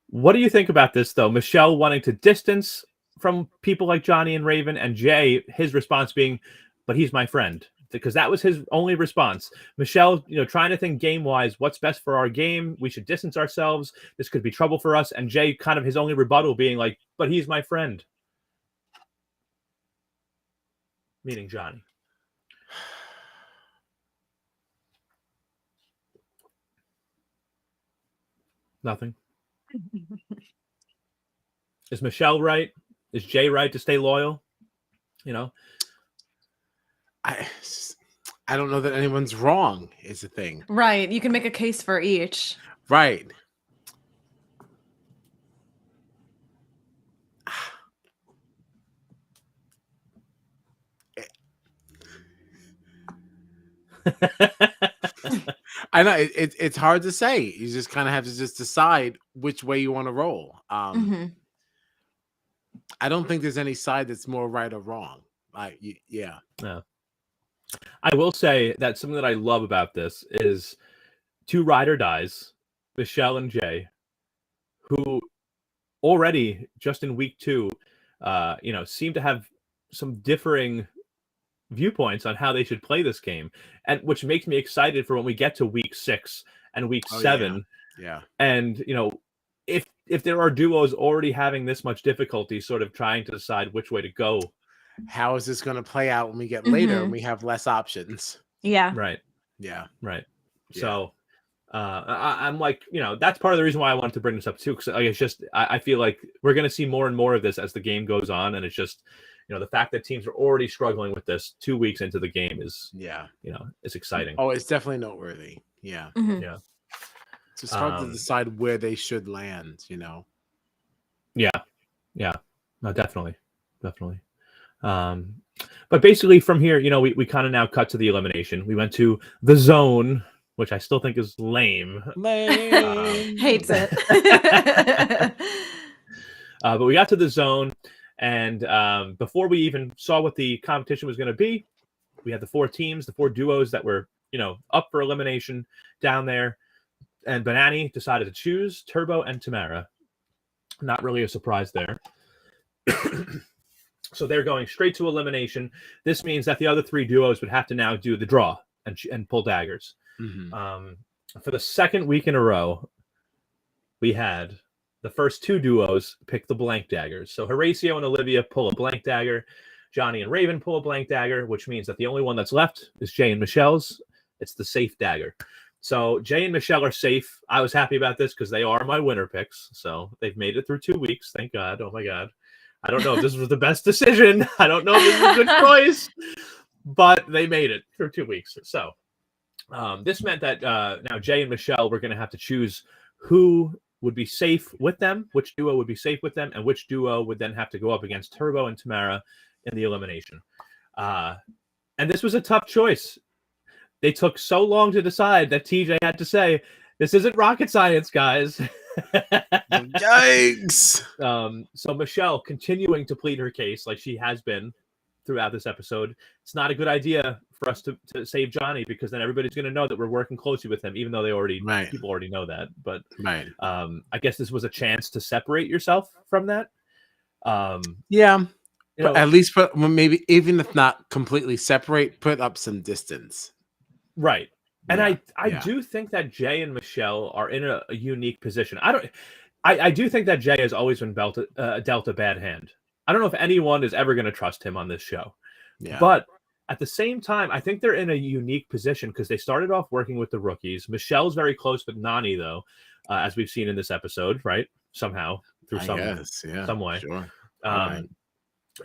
What do you think about this, though? Michelle wanting to distance from people like Johnny and Raven, and Jay, his response being, but he's my friend, because that was his only response. Michelle, trying to think game-wise, what's best for our game? We should distance ourselves. This could be trouble for us. And Jay, kind of his only rebuttal being like, but he's my friend. Meaning Johnny. Nothing. Is Michelle right? Is Jay right to stay loyal? I don't know that anyone's wrong is the thing. Right. You can make a case for each. Right. I know it's hard to say. You just kind of have to just decide which way you want to roll. I don't think there's any side that's more right or wrong. Yeah. No. I will say that something that I love about this is two ride or dies, Michelle and Jay, who already just in week 2, seem to have some differing viewpoints on how they should play this game, and which makes me excited for when we get to week 6 and week 7. Yeah. And if there are duos already having this much difficulty sort of trying to decide which way to go, how is this going to play out when we get later and we have less options? Yeah. Right. Yeah. Right. Yeah. So I'm like, that's part of the reason why I wanted to bring this up too, because it's just I feel like we're going to see more and more of this as the game goes on, and it's just the fact that teams are already struggling with this 2 weeks into the game is it's exciting. Oh, it's definitely noteworthy. Yeah. Yeah. It's just hard to decide where they should land, Yeah. No, definitely. But basically from here, we kind of now cut to the elimination. We went to the zone, which I still think is lame. Hates it. But we got to the zone, and before we even saw what the competition was going to be, we had the 4 teams, the 4 duos that were, up for elimination down there. And Banani decided to choose Turbo and Tamara. Not really a surprise there. So they're going straight to elimination. This means that the other 3 duos would have to now do the draw and pull daggers. For the second week in a row, we had the first 2 duos pick the blank daggers. So Horacio and Olivia pull a blank dagger. Johnny and Raven pull a blank dagger, which means that the only one that's left is Jay and Michelle's. It's the safe dagger. So Jay and Michelle are safe. I was happy about this because they are my winner picks. So they've made it through 2 weeks. Thank God. Oh my God. I don't know if this was the best decision. I don't know if this was a good choice, but they made it through 2 weeks. So this meant that now Jay and Michelle were going to have to choose who would be safe with them, which duo would be safe with them, and which duo would then have to go up against Turbo and Tamara in the elimination. And this was a tough choice. They took so long to decide that TJ had to say, this isn't rocket science, guys. Yikes. So Michelle continuing to plead her case like she has been throughout this episode, it's not a good idea for us to save Johnny, because then everybody's going to know that we're working closely with him, even though people already know that. But I guess this was a chance to separate yourself from that. But at least maybe even if not completely separate, put up some distance. Right. And I do think that Jay and Michelle are in a unique position. I do think that Jay has always been dealt a bad hand. I don't know if anyone is ever going to trust him on this show. Yeah. But at the same time, I think they're in a unique position because they started off working with the rookies. Michelle's very close with Nany, though, as we've seen in this episode, right? Somehow, through some way. Sure. And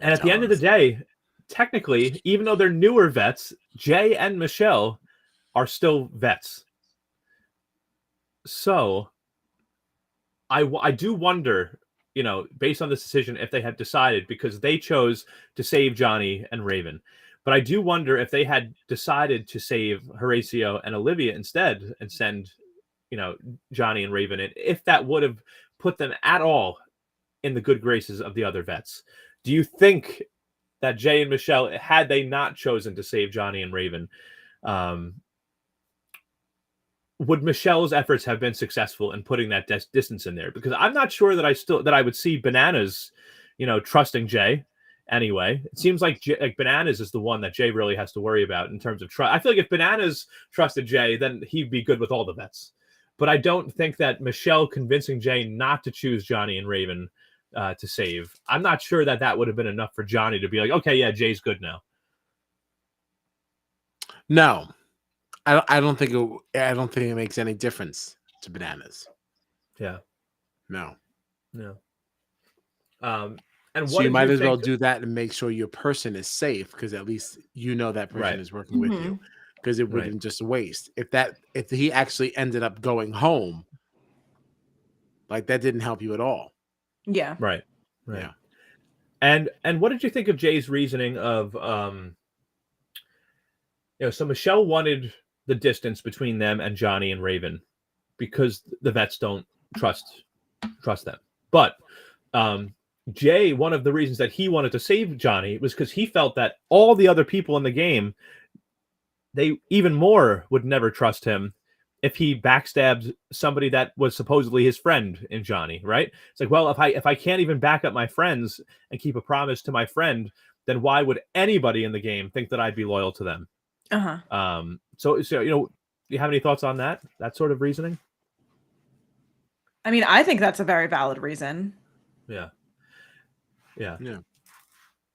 at the end of the day, technically, even though they're newer vets, Jay and Michelle are still vets. So I do wonder, based on this decision, if they had decided, because they chose to save Johnny and Raven. But I do wonder if they had decided to save Horacio and Olivia instead and send, Johnny and Raven in, if that would have put them at all in the good graces of the other vets. Do you think that Jay and Michelle, had they not chosen to save Johnny and Raven, would Michelle's efforts have been successful in putting that distance in there? Because I'm not sure that I would see Bananas, trusting Jay anyway. It seems like Bananas is the one that Jay really has to worry about in terms of trust. I feel like if Bananas trusted Jay, then he'd be good with all the vets. But I don't think that Michelle convincing Jay not to choose Johnny and Raven to save, I'm not sure that would have been enough for Johnny to be like, okay, yeah, Jay's good now. No, I don't think it makes any difference to Bananas. Yeah. No. And so you might as well do that and make sure your person is safe, because at least that person is working with you, because it wouldn't just waste. If he actually ended up going home, like, that didn't help you at all. Yeah. Right. Yeah. And what did you think of Jay's reasoning of so Michelle wanted the distance between them and Johnny and Raven because the vets don't trust them. But Jay, one of the reasons that he wanted to save Johnny was because he felt that all the other people in the game, they even more would never trust him if he backstabbed somebody that was supposedly his friend in Johnny, right? It's like, well, if I can't even back up my friends and keep a promise to my friend, then why would anybody in the game think that I'd be loyal to them? So do you have any thoughts on that sort of reasoning? I mean, I think that's a very valid reason. Yeah.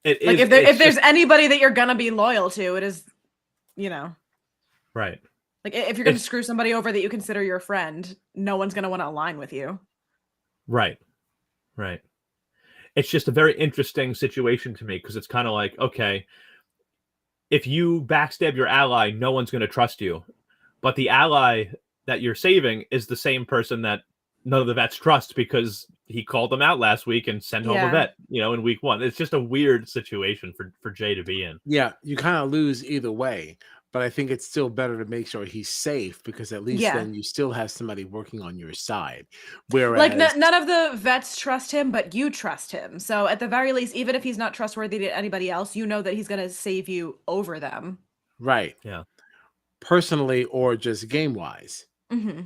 If there's anybody that you're gonna be loyal to, it is, right. Like, if you're going to screw somebody over that you consider your friend, no one's going to want to align with you. Right. It's just a very interesting situation to me, because it's kind of like, okay, if you backstab your ally, no one's going to trust you. But the ally that you're saving is the same person that none of the vets trust, because he called them out last week and sent home a vet, in week 1. It's just a weird situation for Jay to be in. Yeah, you kind of lose either way. But I think it's still better to make sure he's safe, because at least then you still have somebody working on your side. Whereas, none of the vets trust him, but you trust him. So at the very least, even if he's not trustworthy to anybody else, you know that he's going to save you over them. Right. Yeah. Personally, or just game wise. Mm-hmm.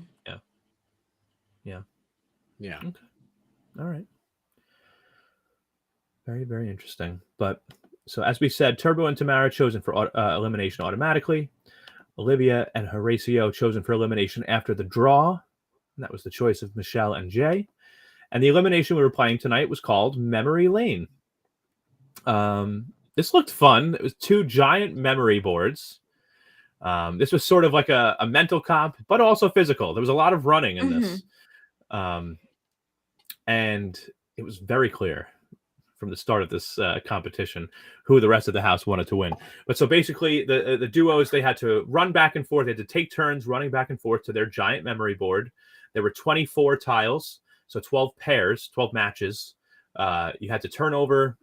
Yeah. Okay. All right. Very, very interesting. But so, as we said, Turbo and Tamara chosen for elimination automatically. Olivia and Horacio chosen for elimination after the draw. And that was the choice of Michelle and Jay. And the elimination we were playing tonight was called Memory Lane. This looked fun. It was 2 giant memory boards. This was sort of like a mental comp, but also physical. There was a lot of running in this. And it was very clear from the start of this competition who the rest of the house wanted to win. But so basically the duos, they had to run back and forth. They had to take turns running back and forth to their giant memory board. There were 24 tiles, so 12 pairs, 12 matches. You had to turn over,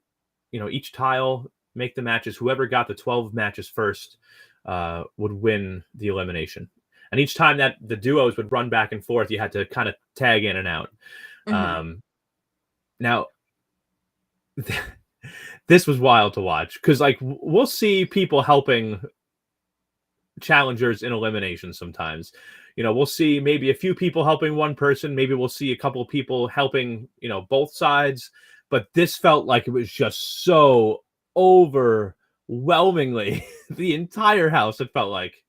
each tile, make the matches. Whoever got the 12 matches first would win the elimination. And each time that the duos would run back and forth, you had to kind of tag in and out. Now, this was wild to watch because like we'll see people helping challengers in elimination sometimes. We'll see maybe a few people helping one person, maybe we'll see a couple of people helping both sides, but this felt like it was just so overwhelmingly the entire house, it felt like,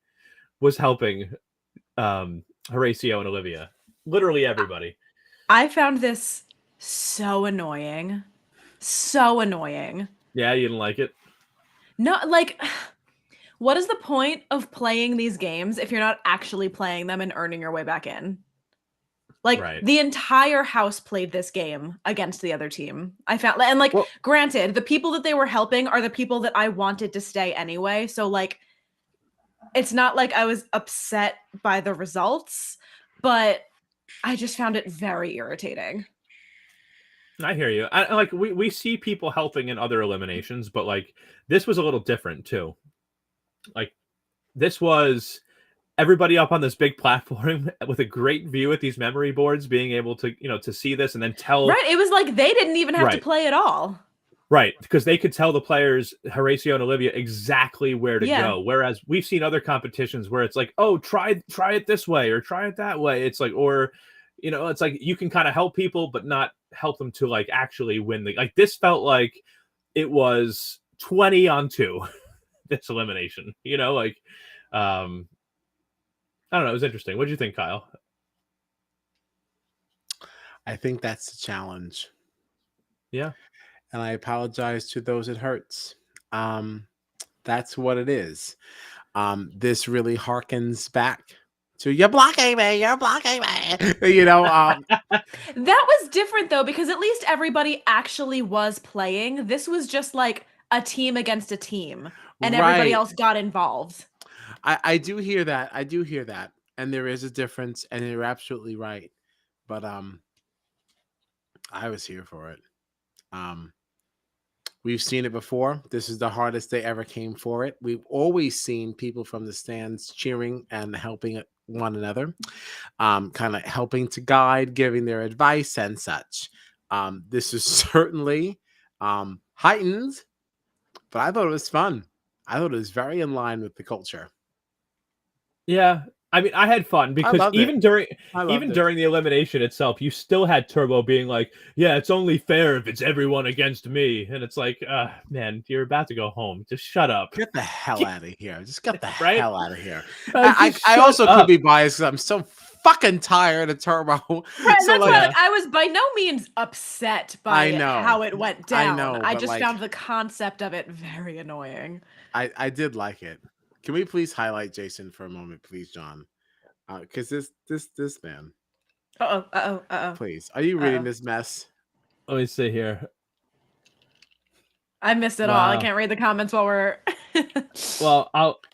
was helping Horacio and Olivia. Literally everybody. I found this so annoying. So annoying. Yeah, you didn't like it? No, like, what is the point of playing these games if you're not actually playing them and earning your way back in? Like, Right. the entire house played this game against the other team. I found, and like, granted, the people that they were helping are the people that I wanted to stay anyway. So, like, it's not like I was upset by the results, but I just found it very irritating. I hear you. Like we see people helping in other eliminations, but like this was a little different too. Like this was everybody up on this big platform with a great view at these memory boards, being able to to see this and then tell. Right, it was like they didn't even have to play at all. Right, because they could tell the players, Horacio and Olivia, exactly where to go. Whereas we've seen other competitions where it's like, oh, try it this way or try it that way. It's like, or it's like you can kind of help people, but not help them to like actually win like this felt like it was 20-on-2 this elimination, like I don't know, it was interesting. What do you think, Kyle? I think that's the challenge. Yeah. And I apologize to those it hurts. That's what it is. This really harkens back to you're blocking me. That was different though, because at least everybody actually was playing. This was just like a team against a team, and everybody else got involved. I do hear that. And there is a difference, and you're absolutely right. But I was here for it. We've seen it before. This is the hardest they ever came for it. We've always seen people from the stands cheering and helping one another, kind of helping to guide, giving their advice and such. This is certainly heightened, but I thought it was fun. I thought it was very in line with the culture. Yeah. I mean, I had fun because even during the elimination itself, you still had Turbo being like, yeah, it's only fair if it's everyone against me. And it's like, man, you're about to go home. Just shut up. Get the hell out of here. Just get the hell out of here. I also could be biased because I'm so fucking tired of Turbo. Right, so that's why I was by no means upset by how it went down. I just found the concept of it very annoying. I did like it. Can we please highlight Jason for a moment, please, John? Because this man. Please, are you reading this mess? Let me see here. I missed it all. I can't read the comments while we're. Well,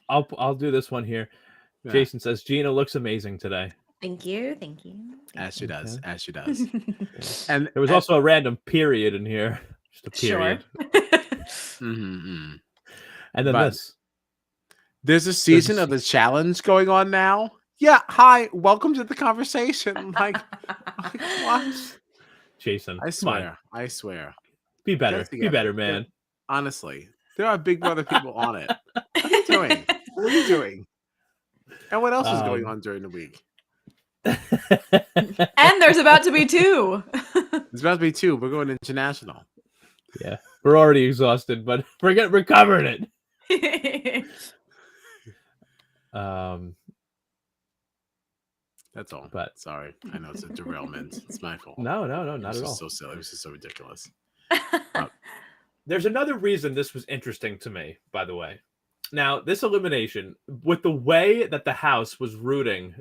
I'll do this one here. Yeah. Jason says Gina looks amazing today. Thank you. As she does. And there was also a random period in here. Just a period. Sure. And then this. There's a season of the challenge going on now. Yeah, hi, welcome to the conversation. Like what? Jason, I swear. Be better, man. Honestly, there are Big Brother people on it. What are you doing? And what else is going on during the week? And there's about to be 2. There's about to be 2. We're going international. Yeah, we're already exhausted, but we're covering it. That's all. But sorry, I know it's a derailment. It's my fault. No, not at all. So silly. It was just so ridiculous. There's another reason this was interesting to me, by the way. Now, this elimination, with the way that the house was rooting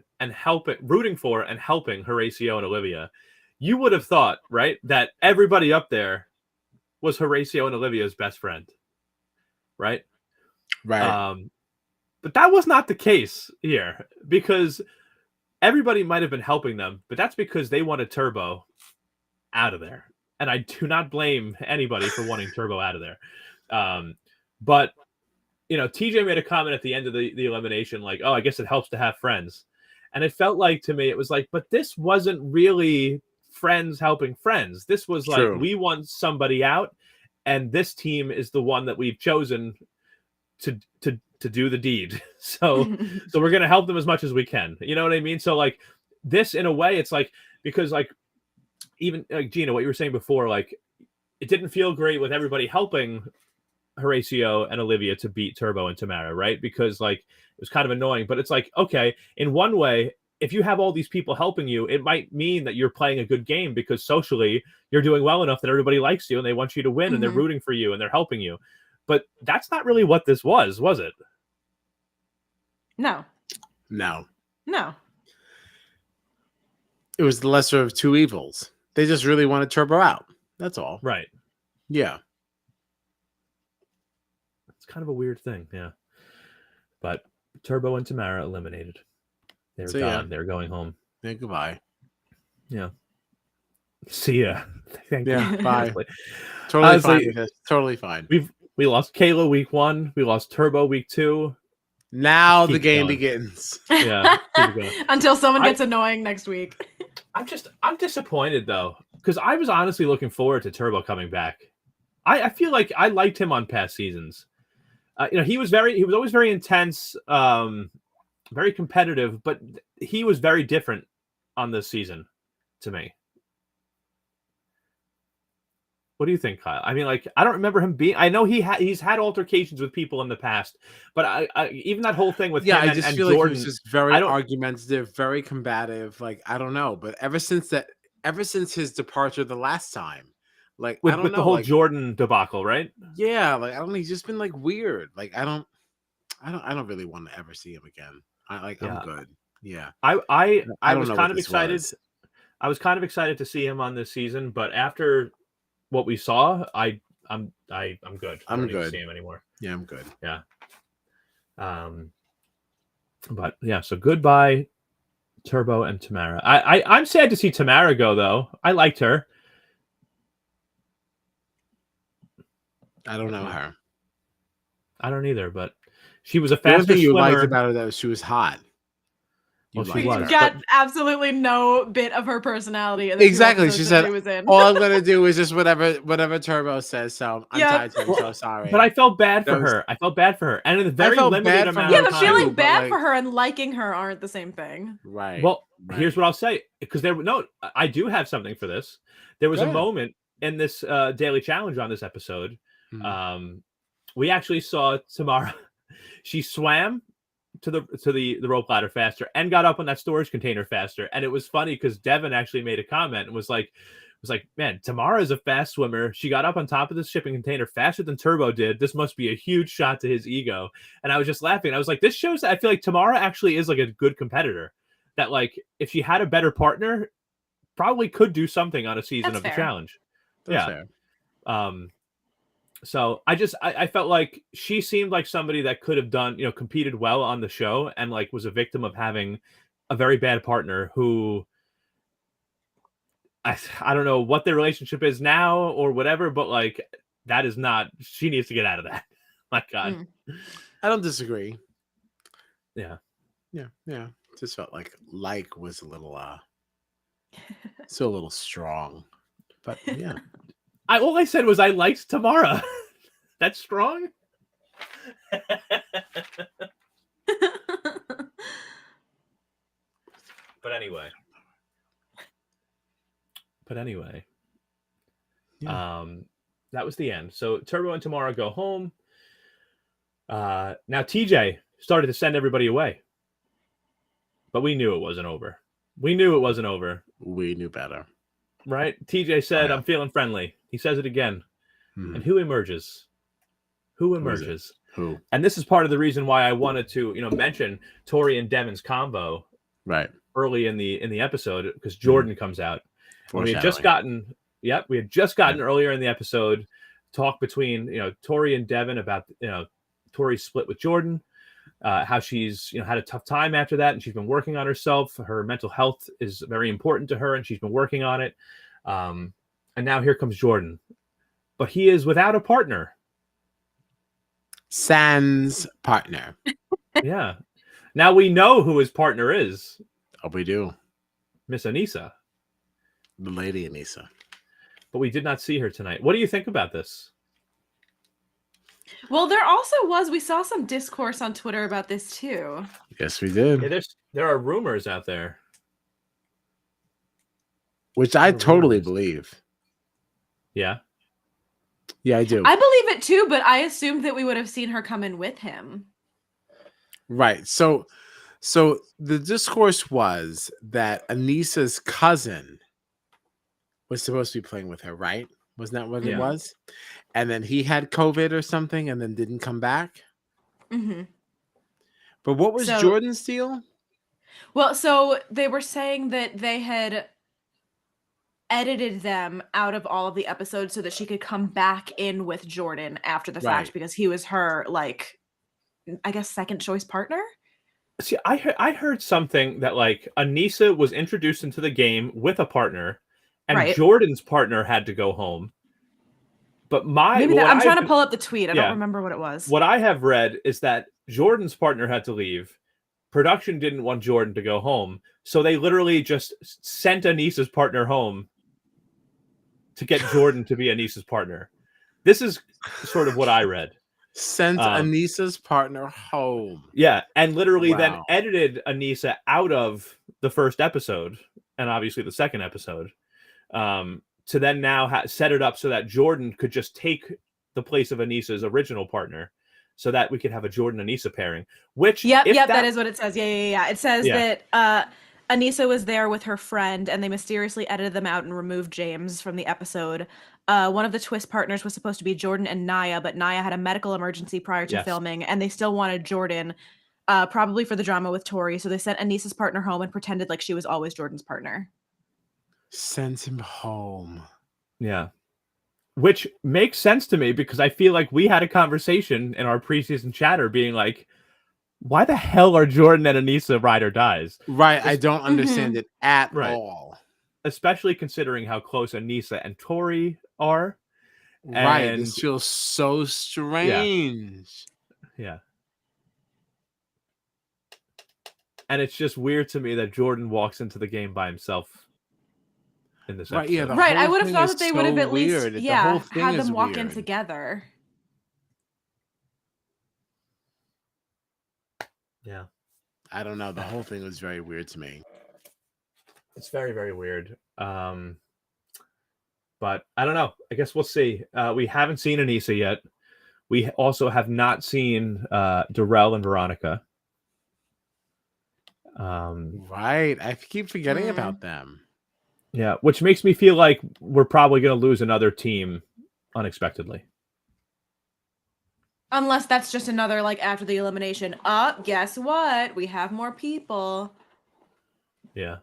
for and helping Horacio and Olivia, you would have thought, right, that everybody up there was Horacio and Olivia's best friend, right? Right. But that was not the case here, because everybody might have been helping them, but that's because they wanted Turbo out of there. And I do not blame anybody for wanting Turbo out of there. But, TJ made a comment at the end of the elimination, like, oh, I guess it helps to have friends. And it felt like to me, it was like, but this wasn't really friends helping friends. This was like, we want somebody out. and this team is the one that we've chosen to do the deed. So we're going to help them as much as we can. You know what I mean? So like this, in a way, it's like, because like, even like Gina, what you were saying before, like it didn't feel great with everybody helping Horacio and Olivia to beat Turbo and Tamara, right? Because like it was kind of annoying, but it's like, okay, in one way, if you have all these people helping you, it might mean that you're playing a good game because socially you're doing well enough that everybody likes you and they want you to win and they're rooting for you and they're helping you. But that's not really what this was it? No. It was the lesser of two evils. They just really wanted Turbo out. That's all. Right. Yeah. It's kind of a weird thing, yeah. But Turbo and Tamara eliminated. They're gone. Yeah. They're going home. Yeah, goodbye. Yeah. See ya. Thank Yeah, you. bye. Totally Totally fine with this. Totally fine. We lost Kayla week 1. We lost Turbo week 2. Now Keep the game going. begins. Yeah. Keep it going. Until someone gets annoying next week. I'm disappointed though, because I was honestly looking forward to Turbo coming back. I feel like I liked him on past seasons. He was always very intense, very competitive, but he was very different on this season to me. What do you think, Kyle? I mean, like, I don't remember him being. I know he's had altercations with people in the past, but I even that whole thing with him I just and feel Jordan, like he was just very argumentative, very combative. Like, I don't know, but ever since his departure the last time, like with I don't know, the whole like, Jordan debacle, right? Yeah, like I don't know, he's just been like weird. Like I don't really want to ever see him again. I'm good. Yeah. I was know kind what of this excited. was. I was kind of excited to see him on this season, but after what we saw, I'm good. I don't need to see him anymore. Yeah, I'm good. Yeah. But yeah, so goodbye, Turbo and Tamara. I'm sad to see Tamara go though. I liked her. I don't know her. I don't either, but she was a The only faster thing you swimmer. liked about her that she was hot. Well, she You was. got absolutely no bit of her personality. In Exactly. She said, was in. all I'm gonna do is just whatever Turbo says. So I'm tied to him. So sorry. But I felt bad for her. I felt bad for her, and in a very limited amount Yeah, of but time. feeling bad for her and liking her aren't the same thing. Right. Well, here's what I'll say, because I do have something for this. There was a moment in this daily challenge on this episode. We actually saw Tamara. She swam to the rope ladder faster and got up on that storage container faster. And it was funny because Devin actually made a comment and was like, man, Tamara is a fast swimmer. She got up on top of this shipping container faster than Turbo did. This must be a huge shot to his ego. And I was just laughing. I was like, this shows that I feel like Tamara actually is like a good competitor. That like if she had a better partner, probably could do something on a season of the challenge. That's fair. So I felt like she seemed like somebody that could have done, competed well on the show and like was a victim of having a very bad partner who I don't know what their relationship is now or whatever, but like that is not, she needs to get out of that. My God. I don't disagree. Yeah. Just felt like was a little still a little strong. But yeah. All I said was I liked Tamara. That's strong. But anyway. That was the end. So Turbo and Tamara go home. Now TJ started to send everybody away. But we knew it wasn't over. We knew better. Right? TJ said, I'm feeling friendly. He says it again. And who emerges? Who? And this is part of the reason why I wanted to, mention Tori and Devin's combo right early in the episode, because Jordan comes out. We had just gotten earlier in the episode talk between, Tori and Devin about, Tori's split with Jordan, how she's, had a tough time after that. And she's been working on herself. Her mental health is very important to her and she's been working on it. And now here comes Jordan, but he is without a partner. Sans partner. Yeah. Now we know who his partner is. Oh, we do. Miss Anissa. The lady Anissa. But we did not see her tonight. What do you think about this? Well, there also was, we saw some discourse on Twitter about this too. Yes, we did. Yeah, there are rumors out there. Which I There are totally rumors. believe. Yeah. Yeah, I do. I believe it too, but I assumed that we would have seen her come in with him. Right. So the discourse was that Anissa's cousin was supposed to be playing with her, right? Wasn't that what it Yeah. was? And then he had COVID or something and then didn't come back. Mm-hmm. But what was So- Jordan's deal? Well, so they were saying that they had edited them out of all of the episodes so that she could come back in with Jordan after the fact Right. because he was her, like, I guess, second choice partner. See, I heard something that like Anissa was introduced into the game with a partner, and Right. Jordan's partner had to go home. But Maybe what I'm trying I've- to pull up the tweet. I yeah. don't remember what it was. What I have read is that Jordan's partner had to leave. Production didn't want Jordan to go home, so they literally just sent Anissa's partner home to get Jordan to be Anissa's partner. This is sort of what I read. Sent Anissa's partner home. Yeah, and literally then Wow. edited Anissa out of the first episode and obviously the second episode to then now set it up so that Jordan could just take the place of Anissa's original partner so that we could have a Jordan-Anissa pairing. Which, Yep, if that is what it says. Yeah. It says Yeah. that Anissa was there with her friend, and they mysteriously edited them out and removed James from the episode. One of the twist partners was supposed to be Jordan and Naya, but Naya had a medical emergency prior to Yes. filming, and they still wanted Jordan, probably for the drama with Tori. So they sent Anissa's partner home and pretended like she was always Jordan's partner. Sent him home. Yeah. Which makes sense to me because I feel like we had a conversation in our preseason chatter being like, why the hell are Jordan and Anissa ride or dies? Right. I don't understand it at Right. all. Especially considering how close Anissa and Tori are. Right. And- This feels so strange. Yeah. And it's just weird to me that Jordan walks into the game by himself in this Right, episode. yeah, the Right, I whole would have thing thought is that they would have so at least, weird. The whole thing had is them walk in weird. together. Yeah. I don't know. The whole thing was very weird to me. It's very, very weird. But I don't know. I guess we'll see. We haven't seen Anissa yet. We also have not seen Darrell and Veronica. Right. I keep forgetting about them. Yeah, which makes me feel like we're probably going to lose another team unexpectedly. Unless that's just another, like, after the elimination. Guess what? We have more people. Yeah.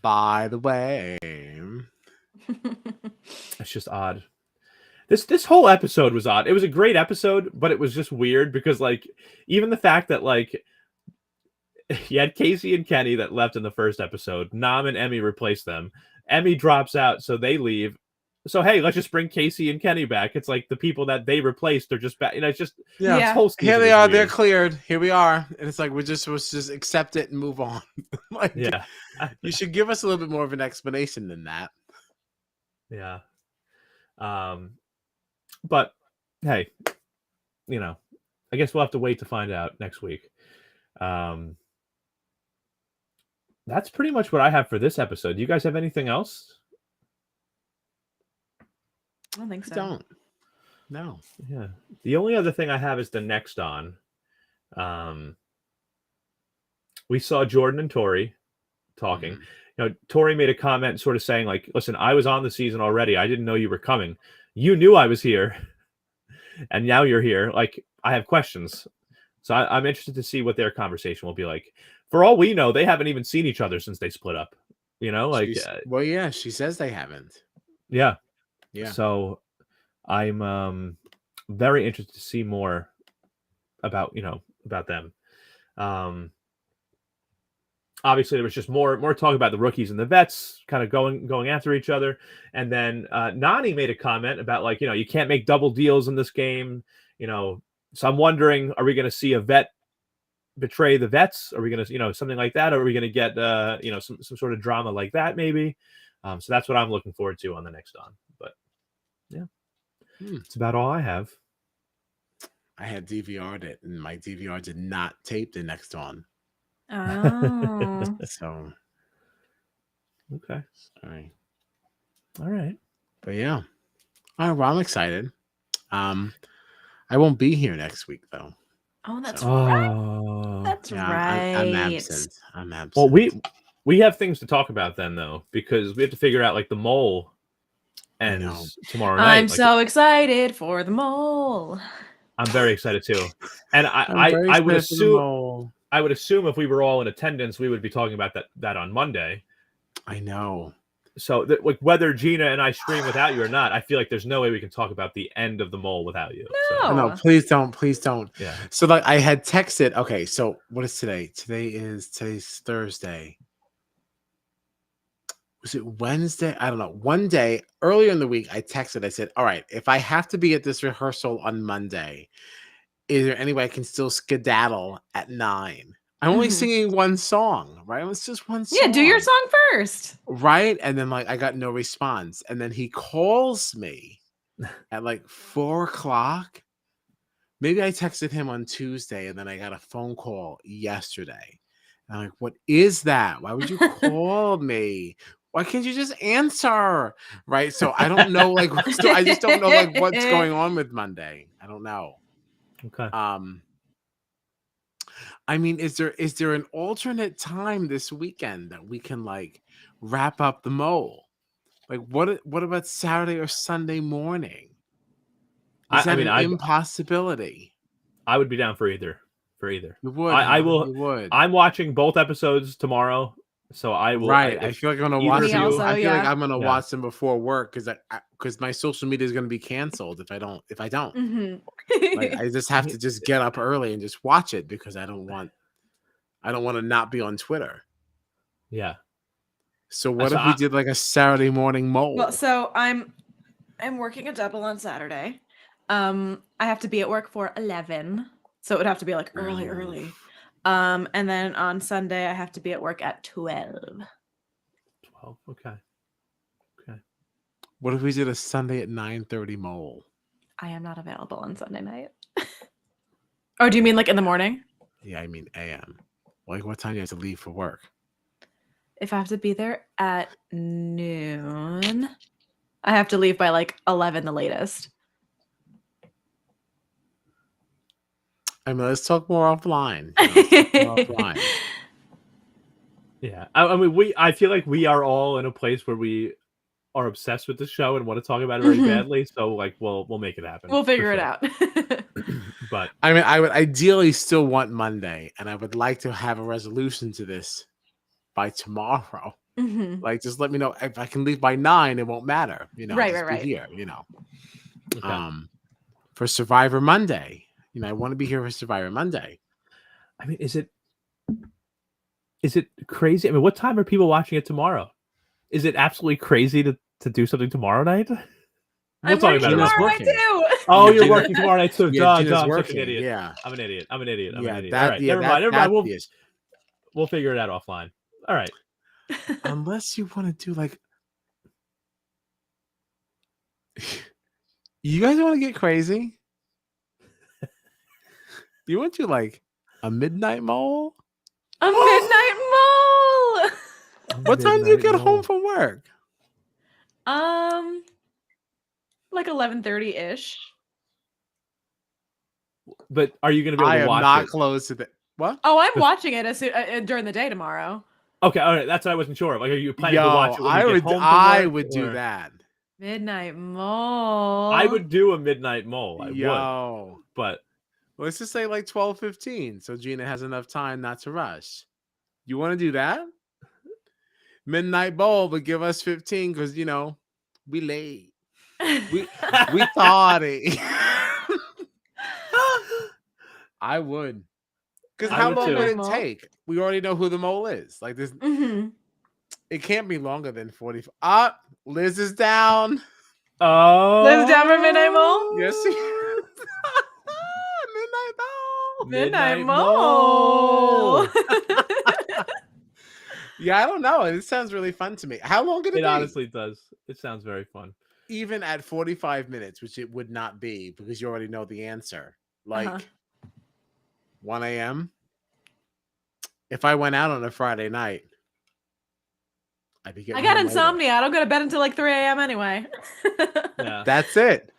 By the way, It's just odd. This whole episode was odd. It was a great episode, but it was just weird because, like, even the fact that, like, you had Casey and Kenny that left in the first episode. Nam and Emmy replaced them. Emmy drops out, so they leave. So, hey, let's just bring Casey and Kenny back. It's like the people that they replaced are just back. You know, it's just Yeah. this whole season here they is are. weird. They're cleared. Here we are. And it's like we're just supposed to just accept it and move on. Like, Yeah. you should give us a little bit more of an explanation than that. Yeah. But hey, you know, I guess we'll have to wait to find out next week. That's pretty much what I have for this episode. You guys have anything else? I don't think so. Don't. No. Yeah. The only other thing I have is the next on. We saw Jordan and Tori talking. Mhm. You know, Tori made a comment sort of saying, like, listen, I was on the season already. I didn't know you were coming. You knew I was here. And now you're here. Like, I have questions. So I'm interested to see what their conversation will be like. For all we know, they haven't even seen each other since they split up. You know, like, Well, yeah, she says they haven't. yeah. Yeah. So I'm very interested to see more about, you know, about them. Obviously there was just more talk about the rookies and the vets kind of going after each other. And then Nany made a comment about, like, you know, you can't make double deals in this game, you know. So I'm wondering, are we going to see a vet betray the vets? Are we going to, you know, something like that? Or are we going to get, you know, some sort of drama like that maybe? So that's what I'm looking forward to on the next on. But yeah, that's about all I have. I had DVR'd it, and my DVR did not tape the next one. Oh. So, Okay. sorry. All right. But yeah. All right, well, I'm excited. I won't be here next week, though. Oh, that's So, right. Oh. That's yeah, right. I'm absent. I'm absent. Well, we have things to talk about then, though, because we have to figure out like the mole I know. ends tomorrow night. I'm Like, so excited for the mole. I'm very excited too, and I'm very I would excited for the assume mole. I would assume if we were all in attendance, we would be talking about that on Monday. I know. So like whether Gina and I stream without you or not, I feel like there's no way we can talk about the end of the mole without you. No. So, No, please don't. Please don't. yeah. So like I had texted. Okay, so what is today? Today's Thursday. Was it Wednesday? I don't know. One day earlier in the week, I texted. I said, "All right, if I have to be at this rehearsal on Monday, is there any way I can still skedaddle at 9? I'm only Mhm. singing one song, right? It's just one song. Yeah, do your song first. Right? And then like I got no response. And then he calls me at like 4:00. Maybe I texted him on Tuesday and then I got a phone call yesterday. And I'm like, what is that? Why would you call me? Why can't you just answer? Right. So I don't know, like I just don't know like what's going on with Monday. I don't know. Okay. I mean, is there an alternate time this weekend that we can like wrap up the mole? Like what about Saturday or Sunday morning? Is that an impossibility? I would be down for either. You would. I will. You would. I'm watching both episodes tomorrow, so I will. Right. I feel like I'm gonna watch either them. of you- I feel like yeah. I'm gonna Yeah. watch them before work because my social media is gonna be canceled if I don't. Mhm. Like I just have to just get up early and just watch it because I don't want to not be on Twitter. Yeah. So what So if we did like a Saturday morning mole? Well, so I'm working a double on Saturday. I have to be at work for 11, so it would have to be like early. And then on Sunday I have to be at work at 12. 12. Okay. What if we did a Sunday at 9:30 mole? I am not available on Sunday night. Oh, do you mean like in the morning? Yeah, I mean AM. Like what time do you have to leave for work? If I have to be there at noon, I have to leave by like 11 the latest. I mean, let's talk more offline. Let's talk more offline. Yeah. I mean, I feel like we are all in a place where we are obsessed with the show and want to talk about it very Mhm. badly. So like, we'll make it happen. We'll for figure it sure. out. But I mean, I would ideally still want Monday, and I would like to have a resolution to this by tomorrow. Mhm. Like, just let me know if I can leave by 9. It won't matter, Right, just right, be right. here, okay. For Survivor Monday. I want to be here for Survivor Monday. I mean, is it crazy? I mean, what time are people watching it tomorrow? Is it absolutely crazy to do something tomorrow night? We'll I'm talk working about it. Gina's tomorrow working. night too. Oh, Yeah, you're Gina- working tomorrow night too. Yeah, Duh, Gina's I'm such working. an idiot. Yeah. I'm an idiot. I'm an idiot. Yeah, All right, that, never mind. that's We'll figure it out offline. All right. unless you want to do like you guys want to get crazy. You want to like a midnight mole? A midnight mole. What time do you get home from work? Like 11:30-ish. But are you going to be able I to am watch not it? close to that. What? Oh, I'm watching it as soon, during the day tomorrow. Okay, all right. That's what I wasn't sure of. Like, are you planning to watch it when you I get would. home from I work, would do or- that. Midnight mole. I would do a midnight mole. I would, Yo, but let's just say like 12:15, so Gina has enough time not to rush. You want to do that? Midnight bowl, but give us 15 because we late. We tardy. I would. Because I how would long too. would it Mole? take? We already know who the mole is. Like this, Mhm. it can't be longer than 40. Ah, Liz is down. oh, Liz down for midnight mole? Yes, she is. Midnight bowl. Midnight mole. Yeah, I don't know. It sounds really fun to me. How long did it It be? honestly does. It sounds very fun. Even at 45 minutes, which it would not be because you already know the answer, like 1 a.m. If I went out on a Friday night, I'd be getting I got home later. insomnia. I don't go to bed until like 3 a.m. anyway. Yeah. That's it.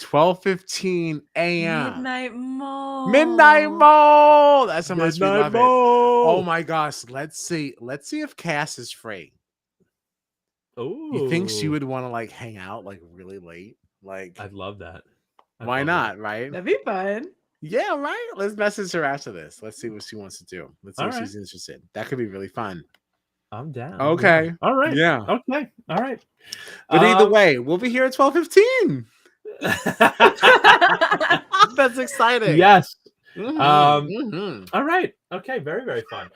12:15 a.m. Midnight Mall. Midnight Mall. That's how much we Midnight love it. Mall. Oh my gosh. Let's see if Cass is free. Ooh. You think she would want to like hang out like really late? Like, I'd love that. I'd why love not? Right? That'd be fun. Yeah, right. Let's message her after this. Let's see what she wants to do. Let's see All if right. she's interested. That could be really fun. that. I'm down. Okay. All right. Yeah. Okay. All right. But either way, we'll be here at 12:15. That's exciting. Yes. Mhm, mhm. All right. Okay. Very, very fun.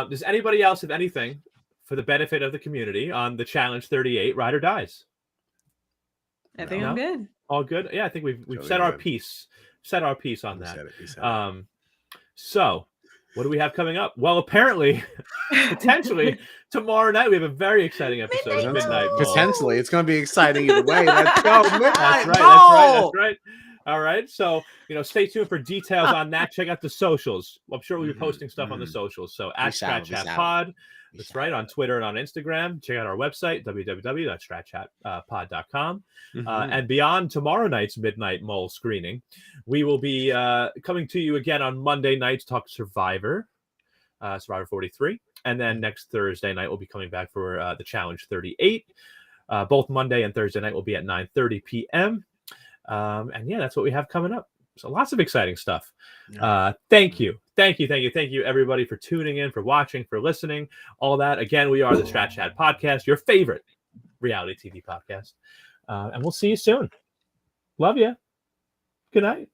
Does anybody else have anything for the benefit of the community on the Challenge 38 Ride or Dies? I think No. I'm good. All good. Yeah, I think we've Totally said our good. piece. Said our piece on You that. said it, you said it. So what do we have coming up? Well, apparently, potentially tomorrow night we have a very exciting episode of Midnight Mall. Potentially, it's going to be exciting either way. Let's go. Midnight That's right. Mall. That's right. All right. So, stay tuned for details on that. Check out the socials. I'm sure we'll be posting stuff on the socials. So at shall, Strat we Chat shall. Pod. We That's shall. right. On Twitter and on Instagram. Check out our website, www.stratchatpod.com. Mhm. And beyond tomorrow night's Midnight Mole screening, we will be coming to you again on Monday night to talk Survivor 43. And then next Thursday night, we'll be coming back for the Challenge 38. Both Monday and Thursday night will be at 9:30 p.m. And yeah, that's what we have coming up. So lots of exciting stuff. Thank you, everybody, for tuning in, for watching, for listening, all that. Again, we are the Strat Chat Podcast, your favorite reality TV podcast. And we'll see you soon. Love you. Good night.